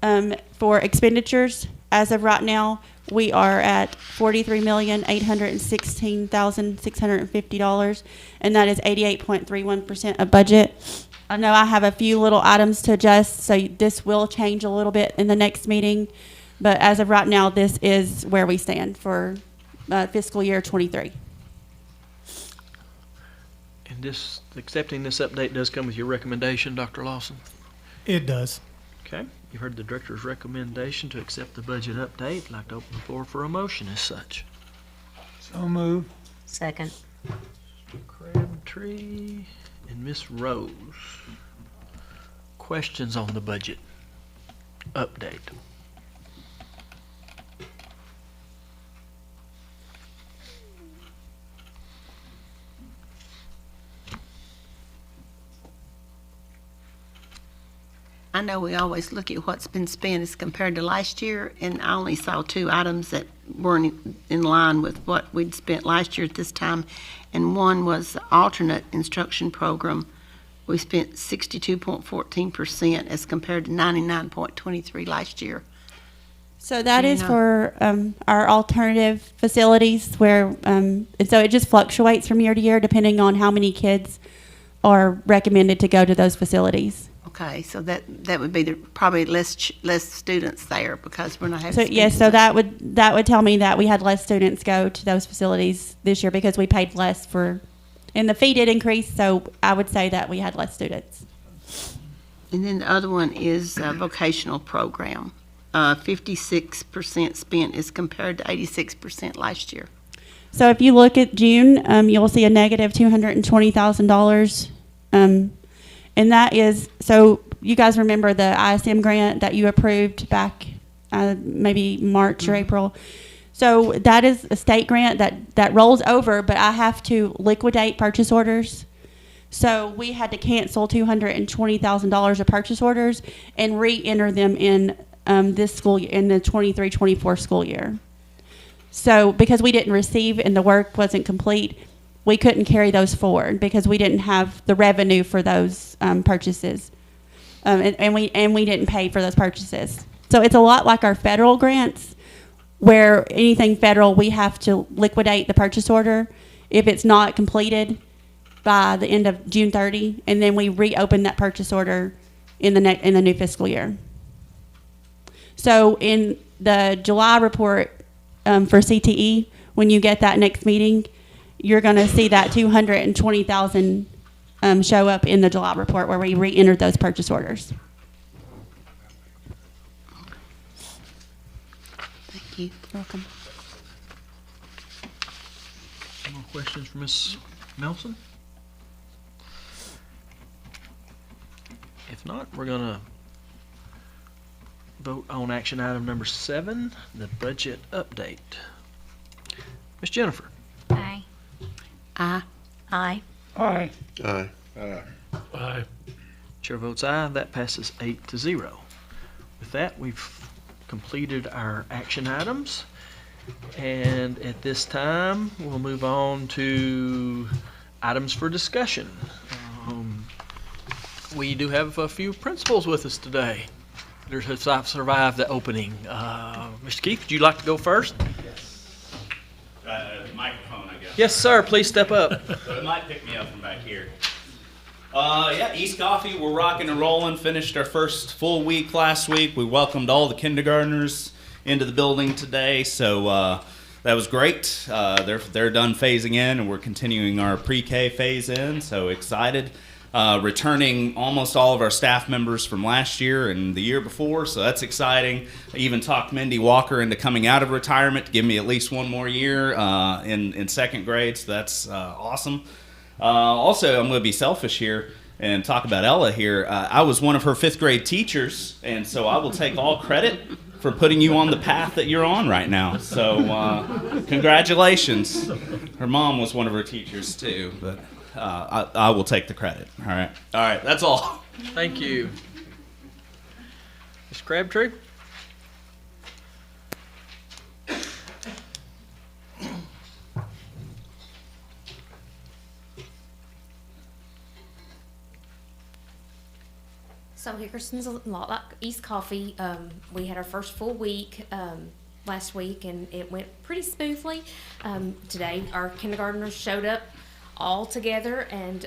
J: For expenditures, as of right now, we are at $43,816,650, and that is 88.31% of budget. I know I have a few little items to adjust, so this will change a little bit in the next meeting, but as of right now, this is where we stand for fiscal year 23.
A: And accepting this update does come with your recommendation, Dr. Lawson?
F: It does.
A: Okay, you heard the director's recommendation to accept the budget update. I'd like to open the floor for a motion as such.
L: So moved.
B: Second.
A: Mr. Crabtree and Ms. Rose. Questions on the budget update?
I: I know we always look at what's been spent as compared to last year, and I only saw 2 items that weren't in line with what we'd spent last year at this time, and one was the alternate instruction program. We spent 62.14% as compared to 99.23 last year.
J: So that
I: Do you
J: is
I: know?
J: for our alternative facilities where, and so it just fluctuates from year to year depending on how many kids are recommended to go to those facilities.
I: Okay, so that would be probably less students there because we're not having.
J: So yes, so that would tell me that we had less students go to those facilities this year because we paid less for, and the fee did increase. So I would say that we had less students.
I: And then the other one is a vocational program. 56% spent as compared to 86% last year.
J: So if you look at June, you'll see a negative $220,000. And that is, so you guys remember the ISM grant that you approved back maybe March or April. So that is a state grant that rolls over, but I have to liquidate purchase orders. So we had to cancel $220,000 of purchase orders and re-enter them in this school year, in the 23-24 school year. So because we didn't receive and the work wasn't complete, we couldn't carry those forward because we didn't have the revenue for those purchases, and we didn't pay for those purchases. So it's a lot like our federal grants, where anything federal we have to liquidate the purchase order if it's not completed by the end of June 30, and then we reopen that purchase order in the new fiscal year. So in the July report for CTE, when you get that next meeting, you're going to see that $220,000 show up in the July report where we re-entered those purchase orders.
I: Thank you.
J: Welcome.
A: Any more questions for Ms. Nelson? If not, we're going to vote on action item number 7, the budget update. Ms. Jennifer?
N: Aye.
I: Aye.
N: Aye.
L: Aye.
O: Aye.
E: Aye.
A: Chair votes aye. That passes 8-0. With that, we've completed our action items. And at this time, we'll move on to items for discussion. We do have a few principals with us today that have survived the opening. Mr. Keith, would you like to go first?
R: Microphone, I guess.
A: Yes, sir. Please step up.
R: So it might pick me up from back here. Yeah, East Coffee, we're rocking and rolling. Finished our first full week last week. We welcomed all the kindergartners into the building today, so that was great. They're done phasing in, and we're continuing our pre-K phase in, so excited. Returning almost all of our staff members from last year and the year before, so that's exciting. I even talked Mindy Walker into coming out of retirement to give me at least one more year in second grade, so that's awesome. Also, I'm going to be selfish here and talk about Ella here. I was one of her 5th grade teachers, and so I will take all credit for putting you on the path that you're on right now. So congratulations. Her mom was one of her teachers too, but I will take the credit. All right, that's all.
A: Thank you. Mr. Crabtree?
S: So Hickerson's a lot like East Coffee. We had our first full week last week, and it went pretty smoothly. Today, our kindergartners showed up all together, and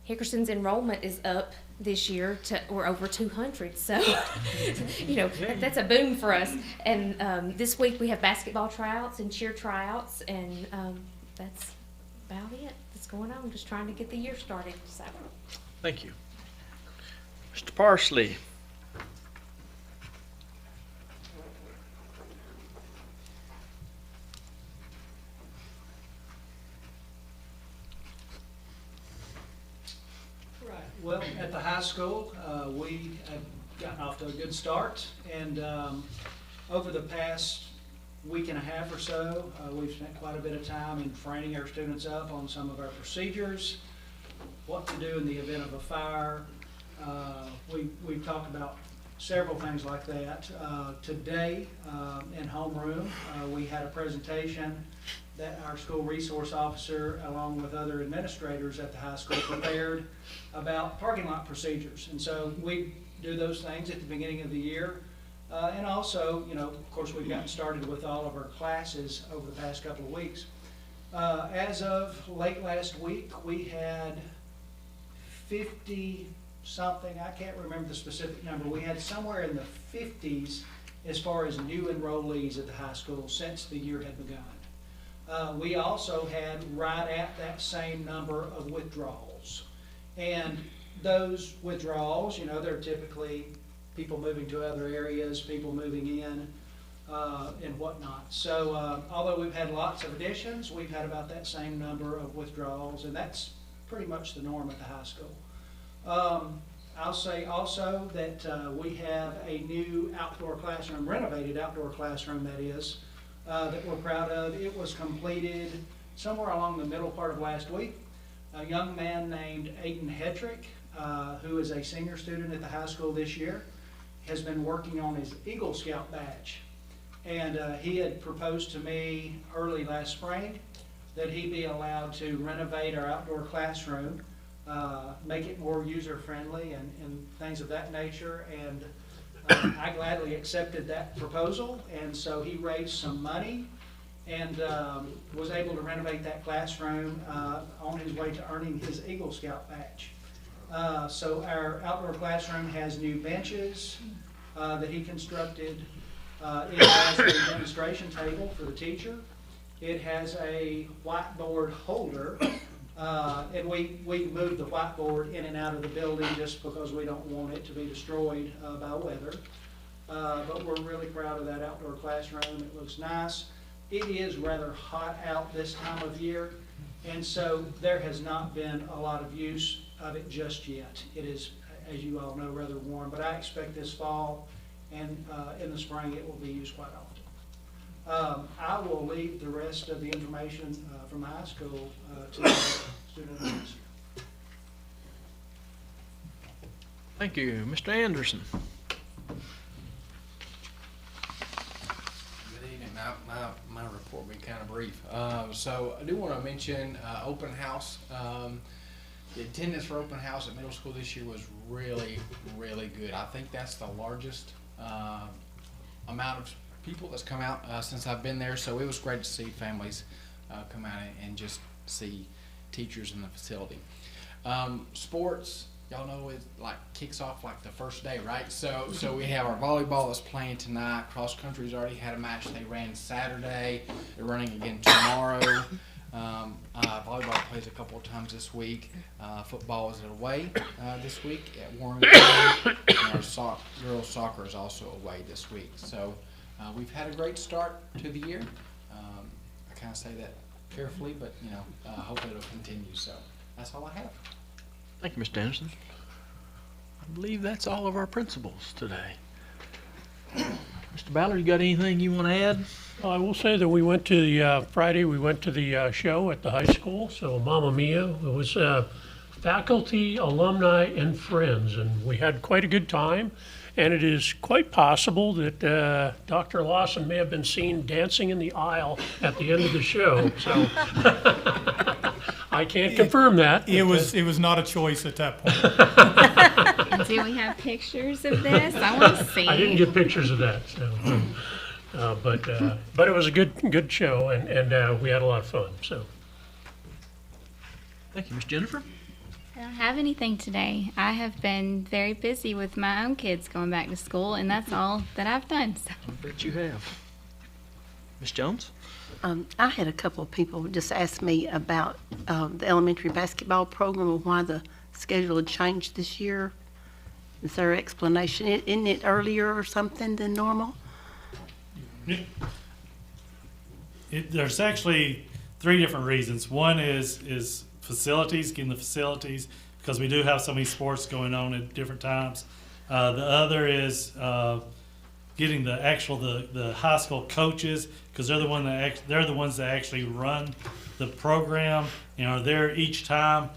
S: Hickerson's enrollment is up this year to we're over 200. So, you know, that's a boom for us. And this week we have basketball tryouts and cheer tryouts, and that's about it that's going on. Just trying to get the year started. So.
A: Thank you. Mr. Parsley.
C: Right. Well, at the high school, we have gotten off to a good start, and over the past week and a half or so, we've spent quite a bit of time in training our students up on some of our procedures, what to do in the event of a fire. We've talked about several things like that. Today, in homeroom, we had a presentation that our school resource officer, along with other administrators at the high school, prepared about parking lot procedures. And so we do those things at the beginning of the year And also, of course, we've gotten started with all of our classes over the past couple of weeks. As of late last week, we had 50-something, I can't remember the specific number, we had somewhere in the 50s as far as new enrollees at the high school since the year had begun. We also had right at that same number of withdrawals. And those withdrawals, they're typically people moving to other areas, people moving in, and whatnot. So although we've had lots of additions, we've had about that same number of withdrawals, and that's pretty much the norm at the high school. I'll say also that we have a new outdoor classroom, renovated outdoor classroom that is, that we're proud of. It was completed somewhere along the middle part of last week. A young man named Aiden Hedrick, who is a senior student at the high school this year, has been working on his Eagle Scout badge. And he had proposed to me early last spring that he be allowed to renovate our outdoor classroom, make it more user-friendly and things of that nature. And I gladly accepted that proposal, and so he raised some money and was able to renovate that classroom on his way to earning his Eagle Scout badge. So our outdoor classroom has new benches that he constructed. It has a demonstration table for the teacher. It has a whiteboard holder, and we moved the whiteboard in and out of the building just because we don't want it to be destroyed by weather. But we're really proud of that outdoor classroom. It looks nice. It is rather hot out this time of year, and so there has not been a lot of use of it just yet. It is, as you all know, rather warm, but I expect this fall and in the spring it will be used quite often. I will leave the rest of the information from the high school to the student administrator.
A: Thank you. Mr. Anderson.
T: Good evening. My report will be kind of brief. So I do want to mention open house. The attendance for open house at middle school this year was really, really good. I think that's the largest amount of people that's come out since I've been there. So it was great to see families come out and just see teachers in the facility. Sports, y'all know it like kicks off like the first day, right? So we have our volleyball that's playing tonight. Cross country's already had a match they ran Saturday. They're running again tomorrow. Volleyball plays a couple of times this week. Football is away this week at Warren. And our girls soccer is also away this week. So we've had a great start to the year. I kind of say that carefully, but hopefully it'll continue. So that's all I have.
A: Thank you, Mr. Anderson. I believe that's all of our principals today. Mr. Ballard, you got anything you want to add?
E: I will say that we went to the Friday. We went to the show at the high school. So Mamma Mia, it was faculty, alumni, and friends, and we had quite a good time. And it is quite possible that Dr. Lawson may have been seen dancing in the aisle at the end of the show. So I can't confirm that.
F: It was not a choice at that point.
N: Do we have pictures of this? I want to see.
E: I didn't get pictures of that. So, but it was a good show, and we had a lot of fun. So.
A: Thank you, Ms. Jennifer.
N: I don't have anything today. I have been very busy with my own kids going back to school, and that's all that I've done. So.
A: I bet you have. Ms. Jones?
I: I had a couple of people just ask me about the elementary basketball program and why the schedule had changed this year. Is there an explanation? Isn't it earlier or something than normal?
D: There's actually 3 different reasons. One is facilities, getting the facilities, because we do have so many sports going on at different times. The other is getting the high school coaches, because they're the ones that actually run the program and are there each time.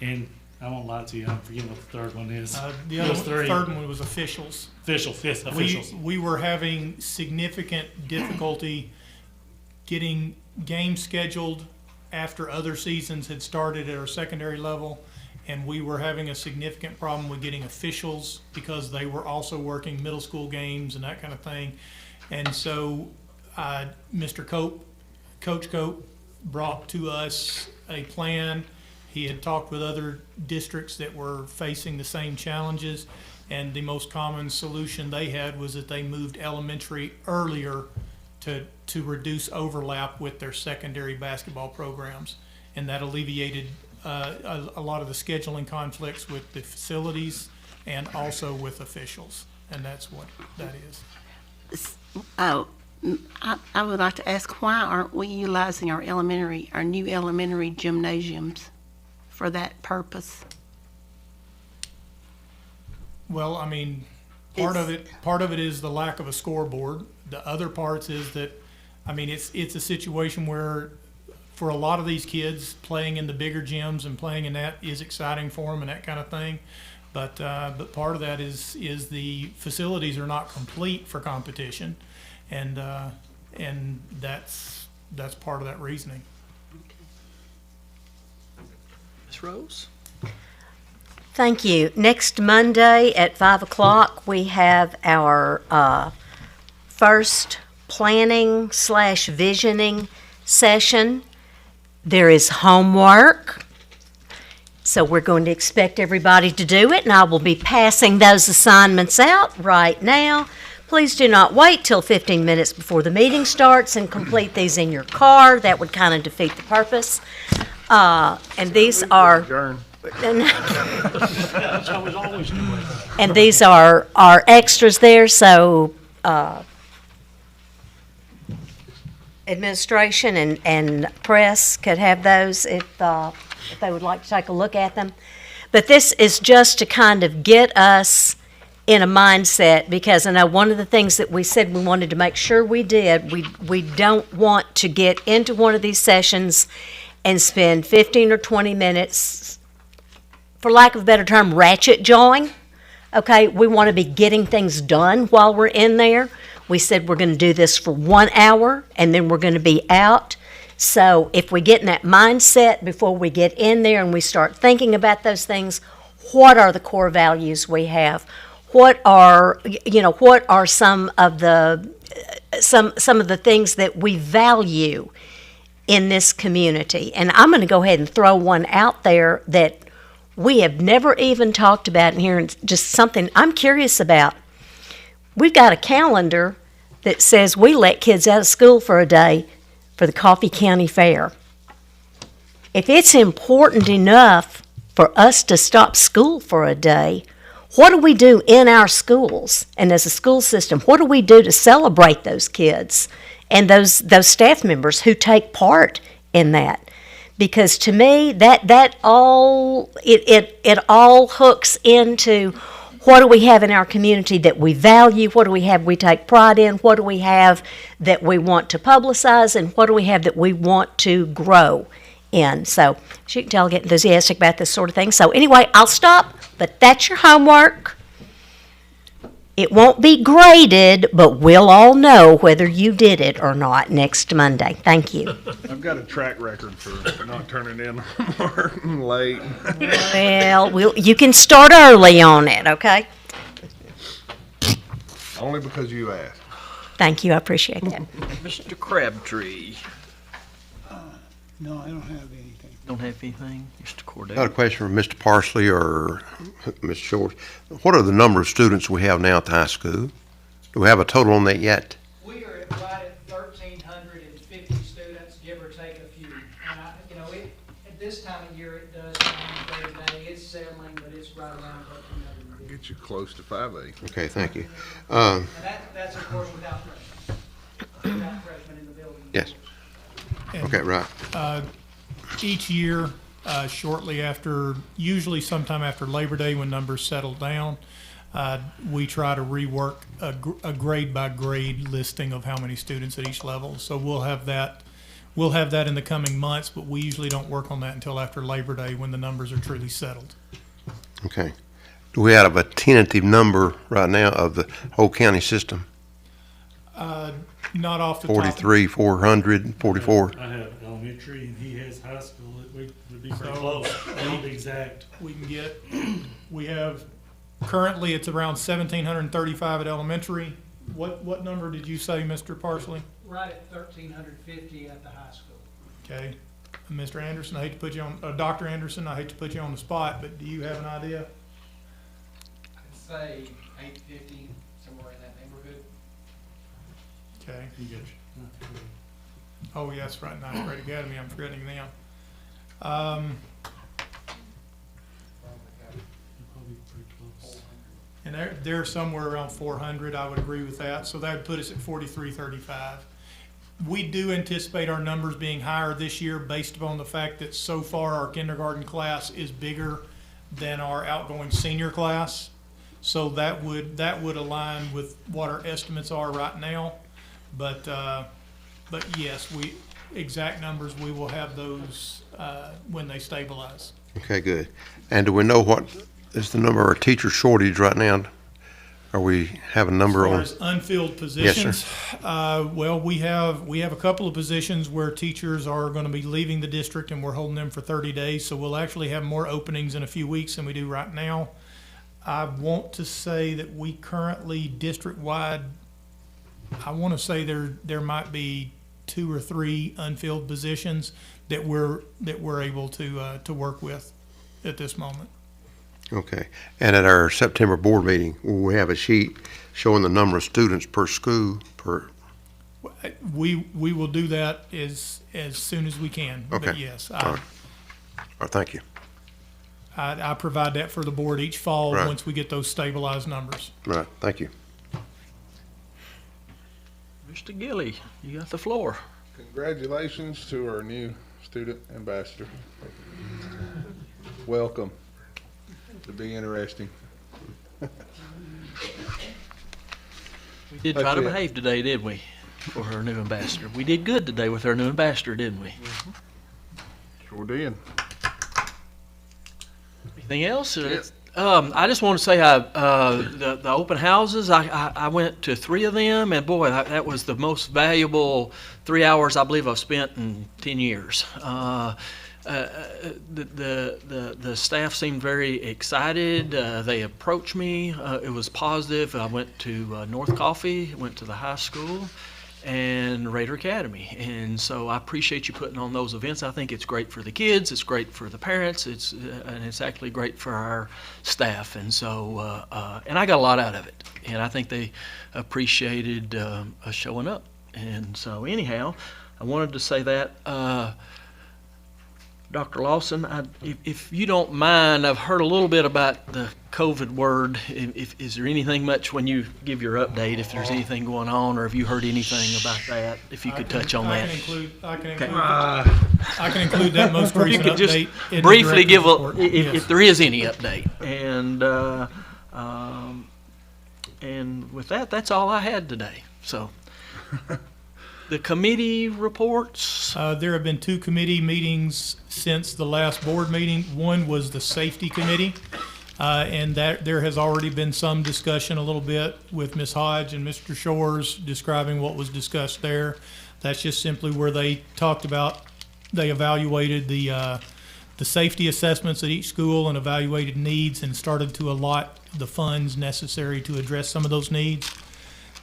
D: And I won't lie to you, I'm forgetting what the third one is.
F: The third one was officials.
D: Officials.
F: We were having significant difficulty getting games scheduled after other seasons had started at our secondary level, and we were having a significant problem with getting officials because they were also working middle school games and that kind of thing. And so Mr. Cope, Coach Cope, brought to us a plan. He had talked with other districts that were facing the same challenges, and the most common solution they had was that they moved elementary earlier to reduce overlap with their secondary basketball programs. And that alleviated a lot of the scheduling conflicts with the facilities and also with officials. And that's what that is.
I: Oh, I would like to ask, why aren't we utilizing our new elementary gymnasiums for that purpose?
F: Well, I mean, part of it is the lack of a scoreboard. The other parts is that, I mean, it's a situation where for a lot of these kids, playing in the bigger gyms and playing in that is exciting for them and that kind of thing. But part of that is the facilities are not complete for competition, and that's part of that reasoning.
A: Ms. Rose?
B: Thank you. Next Monday at 5 o'clock, we have our first planning/visioning session. There is homework, so we're going to expect everybody to do it, and I will be passing those assignments out right now. Please do not wait till 15 minutes before the meeting starts and complete these in your car. That would kind of defeat the purpose. And these are... And these are extras there, so administration and press could have those if they would like to take a look at them. But this is just to kind of get us in a mindset, because I know one of the things that we said we wanted to make sure we did, we don't want to get into one of these sessions and spend 15 or 20 minutes, for lack of a better term, ratchet jawing. Okay, we want to be getting things done while we're in there. We said we're going to do this for 1 hour and then we're going to be out. So if we get in that mindset before we get in there and we start thinking about those things, what are the core values we have? What are some of the things that we value in this community? And I'm going to go ahead and throw one out there that we have never even talked about in here, and just something I'm curious about. We've got a calendar that says we let kids out of school for a day for the Coffee County Fair. If it's important enough for us to stop school for a day, what do we do in our schools and as a school system? What do we do to celebrate those kids and those staff members who take part in that? Because to me, that all hooks into what do we have in our community that we value, what do we have we take pride in, what do we have that we want to publicize, and what do we have that we want to grow in. So as you can tell, I get enthusiastic about this sort of thing. So anyway, I'll stop, but that's your homework. It won't be graded, but we'll all know whether you did it or not next Monday. Thank you.
H: I've got a track record for not turning in homework late.
B: Well, you can start early on it, okay?
H: Only because you asked.
B: Thank you, I appreciate that.
A: Mr. Crabtree?
U: No, I don't have anything.
A: Don't have anything? Mr. Cordell?
O: Got a question for Mr. Parsley or Ms. Short. What are the number of students we have now at the high school? Do we have a total on that yet?
C: We are right at 1,350 students, give or take a few. And at this time of year, it does change day to day. It's settling, but it's right around 1,350.
H: Get you close to 5A.
O: Okay, thank you.
C: And that's of course without freshmen. Without freshmen in the building.
O: Yes.
F: And,
O: Okay, right.
F: Each year, shortly after, usually sometime after Labor Day when numbers settle down, we try to rework a grade by grade listing of how many students at each level. So we'll have that in the coming months, but we usually don't work on that until after Labor Day when the numbers are truly settled.
O: Okay. Do we have a tentative number right now of the whole county system?
F: Not off the top.
O: 43, 400, 44?
D: I have elementary, and he has high school. It would be pretty
F: So,
D: close. I don't be exact.
F: We have, currently it's around 1,735 at elementary. What number did you say, Mr. Parsley?
C: Right at 1,350 at the high school.
F: Okay. Mr. Anderson, I hate to put you on, Dr. Anderson, I hate to put you on the spot, but do you have an idea?
T: I'd say 850, somewhere in that neighborhood.
F: Okay.
D: You get you.
F: Oh, yes, right, Ninth Grade Academy, I'm forgetting them.
D: Probably pretty close.
F: And they're somewhere around 400, I would agree with that, so that would put us at 4,335. We do anticipate our numbers being higher this year based upon the fact that so far our kindergarten class is bigger than our outgoing senior class. So that would align with what our estimates are right now. But yes, exact numbers, we will have those when they stabilize.
O: Okay, good. And do we know what is the number of teacher shortage right now? Or we have a number on?
F: As far as unfilled
O: Yes,
F: positions,
O: sir.
F: well, we have a couple of positions where teachers are going to be leaving the district, and we're holding them for 30 days. So we'll actually have more openings in a few weeks than we do right now. I want to say that we currently district-wide, I want to say there might be 2 or 3 unfilled positions that we're able to work with at this moment.
O: Okay. And at our September board meeting, will we have a sheet showing the number of students per school per?
F: We will do that as soon as we can.
O: Okay.
F: But yes,
O: All right. All right, thank you.
F: I provide that for the board each fall
O: Right.
F: once we get those stabilized numbers.
O: Right, thank you.
A: Mr. Gilly, you got the floor.
H: Congratulations to our new student ambassador. Welcome. It'll be interesting.
A: We did try to
H: That's it.
A: behave today, didn't we, for our new ambassador? We did good today with our new ambassador, didn't we?
H: Sure did.
A: Anything else?
H: Yeah.
A: I just want to say the open houses, I went to 3 of them, and boy, that was the most valuable 3 hours I believe I've spent in 10 years. The staff seemed very excited. They approached me. It was positive. I went to North Coffee, went to the high school, and Raider Academy. And so I appreciate you putting on those events. I think it's great for the kids. It's great for the parents. And it's actually great for our staff. And so, and I got a lot out of it. And I think they appreciated us showing up. And so anyhow, I wanted to say that. Dr. Lawson, if you don't mind, I've heard a little bit about the COVID word. Is there anything much when you give your update, if there's anything going on, or have you heard anything about that? If you could touch on that.
F: I can include that most
A: You
F: recent
A: could just
F: update in the
A: briefly
F: director's
A: give
F: report.
A: if there is any update. And with that, that's all I had today. So. The committee reports?
F: There have been 2 committee meetings since the last board meeting. One was the safety committee, and that there has already been some discussion a little bit with Ms. Hodge and Mr. Shores describing what was discussed there. That's just simply where they talked about, they evaluated the safety assessments at each school and evaluated needs and started to allot the funds necessary to address some of those needs.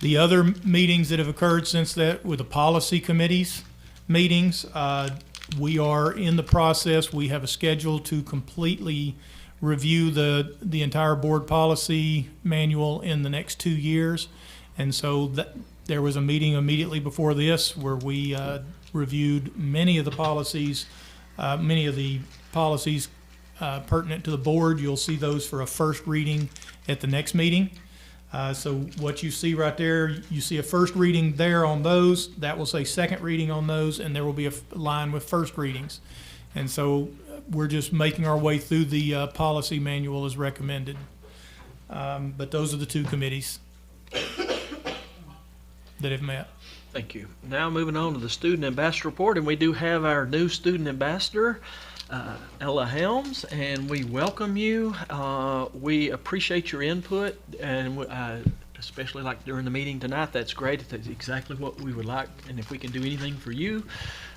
F: The other meetings that have occurred since that were the policy committees meetings. We are in the process. We have a schedule to completely review the entire board policy manual in the next 2 years. And so there was a meeting immediately before this where we reviewed many of the policies pertinent to the board. You'll see those for a first reading at the next meeting. So what you see right there, you see a first reading there on those. That will say second reading on those, and there will be a line with first readings. And so we're just making our way through the policy manual as recommended. But those are the 2 committees that have met.
A: Thank you. Now moving on to the student ambassador report, and we do have our new student ambassador, Ella Helms, and we welcome you. We appreciate your input, and especially like during the meeting tonight, that's great. That's exactly what we would like. And if we can do anything for you,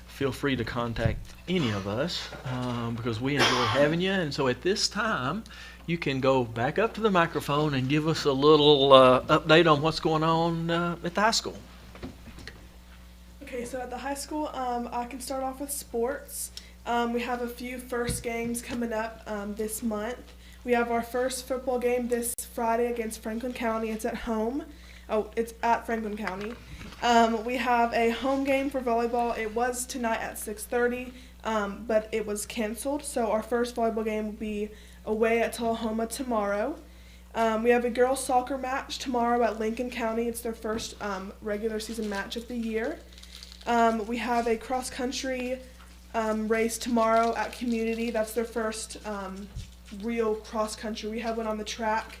A: feel free to contact any of us because we enjoy having you. And so at this time, you can go back up to the microphone and give us a little update on what's going on at the high school.
K: Okay, so at the high school, I can start off with sports. We have a few first games coming up this month. We have our first football game this Friday against Franklin County. It's at home. Oh, it's at Franklin County. We have a home game for volleyball. It was tonight at 6:30, but it was canceled. So our first volleyball game will be away at Tullahoma tomorrow. We have a girls soccer match tomorrow at Lincoln County. It's their first regular season match of the year. We have a cross country race tomorrow at Community. That's their first real cross country. We had one on the track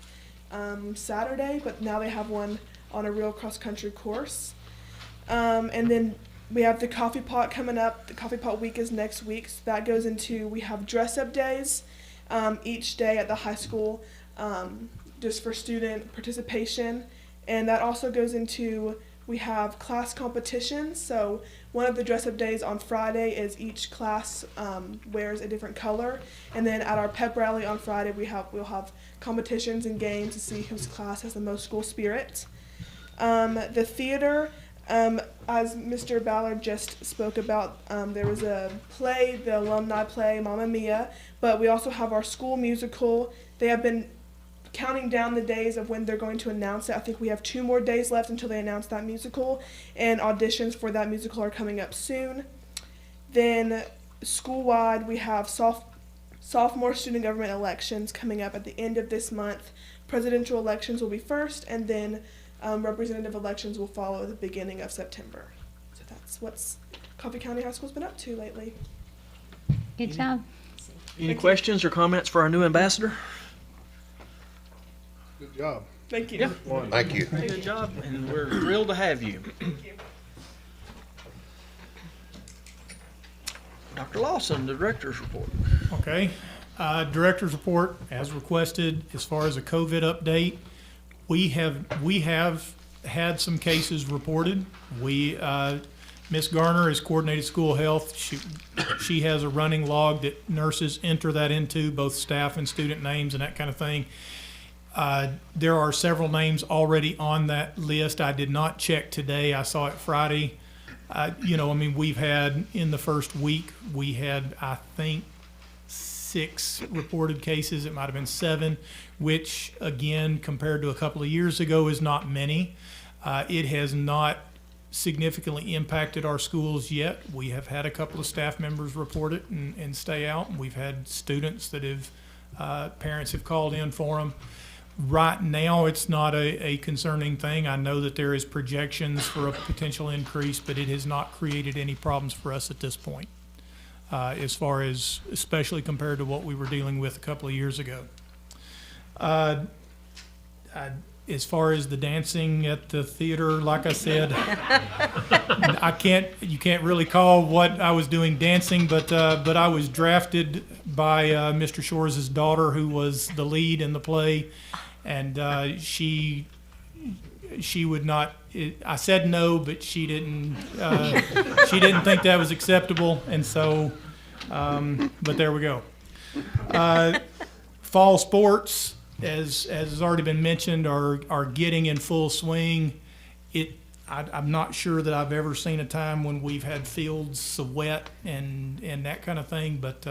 K: Saturday, but now they have one on a real cross country course. And then we have the coffee pot coming up. The coffee pot week is next week. So that goes into, we have dress up days each day at the high school just for student participation. And that also goes into, we have class competitions. So one of the dress up days on Friday is each class wears a different color. And then at our pep rally on Friday, we'll have competitions and games to see whose class has the most school spirit. The theater, as Mr. Ballard just spoke about, there was a play, the alumni play, Mamma Mia, but we also have our school musical. They have been counting down the days of when they're going to announce it. I think we have 2 more days left until they announce that musical, and auditions for that musical are coming up soon. Then school-wide, we have sophomore student government elections coming up at the end of this month. Presidential elections will be first, and then representative elections will follow at the beginning of September. So that's what Coffee County High School's been up to lately.
N: Good job.
A: Any questions or comments for our new ambassador?
F: Good job.
K: Thank you.
A: Yeah.
O: Thank you.
A: Good job, and we're thrilled to have you.
K: Thank you.
A: Dr. Lawson, the director's report.
F: Okay. Director's report, as requested, as far as a COVID update, we have had some cases reported. Ms. Garner is coordinated school health. She has a running log that nurses enter that into, both staff and student names and that kind of thing. There are several names already on that list. I did not check today. I saw it Friday. We've had, in the first week, we had, I think, 6 reported cases. It might have been 7, which, again, compared to a couple of years ago, is not many. It has not significantly impacted our schools yet. We have had a couple of staff members report it and stay out. We've had students that have, parents have called in for them. Right now, it's not a concerning thing. I know that there is projections for a potential increase, but it has not created any problems for us at this point, as far as, especially compared to what we were dealing with a couple of years ago. As far as the dancing at the theater, like I said, you can't really call what I was doing dancing, but I was drafted by Mr. Shores' daughter, who was the lead in the play, and she would not. I said no, but she didn't think that was acceptable, and so, but there we go. Fall sports, as has already been mentioned, are getting in full swing. I'm not sure that I've ever seen a time when we've had fields so wet and that kind of thing, but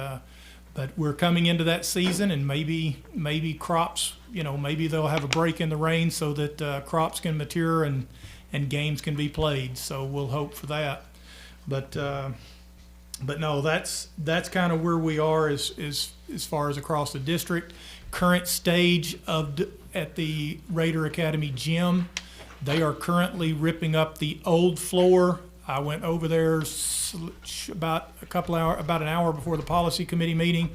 F: we're coming into that season, and maybe crops, maybe they'll have a break in the rain so that crops can mature and games can be played. So we'll hope for that. But no, that's kind of where we are as far as across the district. Current stage at the Raider Academy gym, they are currently ripping up the old floor. I went over there about an hour before the policy committee meeting.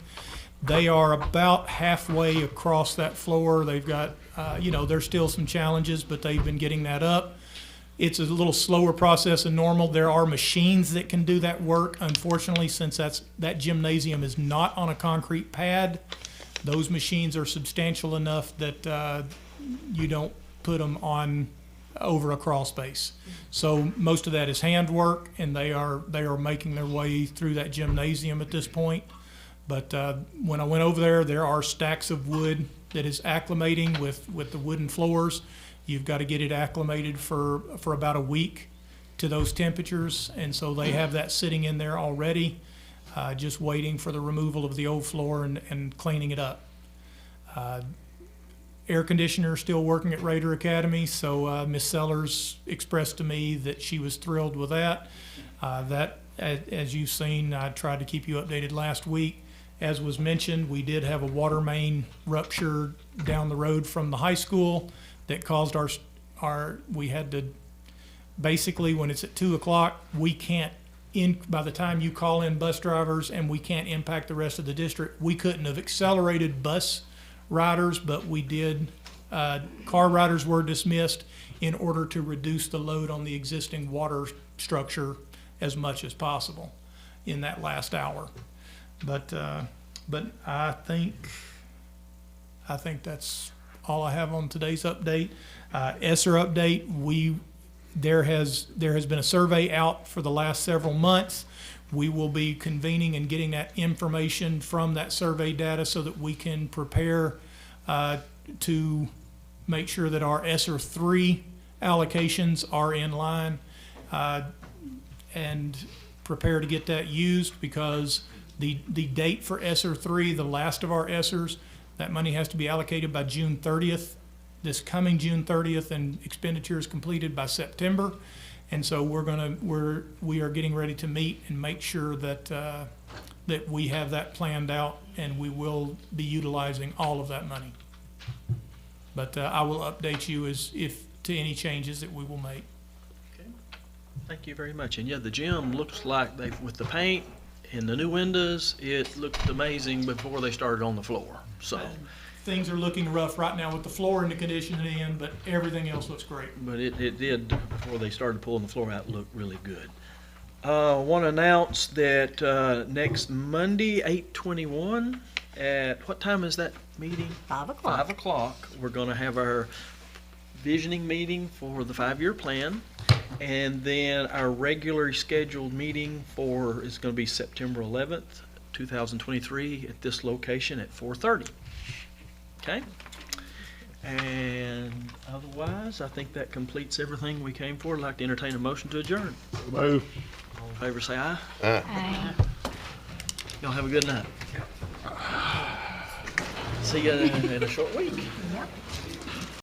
F: They are about halfway across that floor. They've got, there's still some challenges, but they've been getting that up. It's a little slower process than normal. There are machines that can do that work. Unfortunately, since that gymnasium is not on a concrete pad, those machines are substantial enough that you don't put them on over a crawl space. So most of that is handwork, and they are making their way through that gymnasium at this point. But when I went over there are stacks of wood that is acclimating with the wooden floors. You've got to get it acclimated for about a week to those temperatures, and so they have that sitting in there already, just waiting for the removal of the old floor and cleaning it up. Air conditioner still working at Raider Academy, so Miss Sellers expressed to me that she was thrilled with that. As you've seen, I tried to keep you updated last week. As was mentioned, we did have a water main rupture down the road from the high school that caused we had to, basically when it's at 2 o'clock, we can't, by the time you call in bus drivers, and we can't impact the rest of the district, we couldn't have accelerated bus riders, but we did, car riders were dismissed in order to reduce the load on the existing water structure as much as possible in that last hour. But I think that's all I have on today's update. ESSER update, there has been a survey out for the last several months. We will be convening and getting that information from that survey data so that we can prepare to make sure that our ESSER 3 allocations are in line and prepare to get that used, because the date for ESSER 3, the last of our ESSERs, that money has to be allocated by June 30th, this coming June 30th, and expenditures completed by September. And so we are getting ready to meet and make sure that that we have that planned out, and we will be utilizing all of that money. But I will update you if to any changes that we will make.
A: Okay. Thank you very much. And yeah, the gym looks like with the paint and the new windows, it looked amazing before they started on the floor. So
F: things are looking rough right now with the floor and the conditioning in, but everything else looks great.
A: But it did, before they started pulling the floor out, look really good. Want to announce that next Monday, 8/21, at what time is that meeting?
I: 5 o'clock.
A: 5 o'clock. We're going to have our visioning meeting for the 5-year plan, and then our regularly scheduled meeting is going to be September 11th, 2023, at this location at 4:30. Okay? And otherwise, I think that completes everything we came for. I'd like to entertain a motion to adjourn.
O: Move.
A: All in favor, say aye.
N: Aye.
A: Y'all have a good night. See you in a short week.
I: Yep.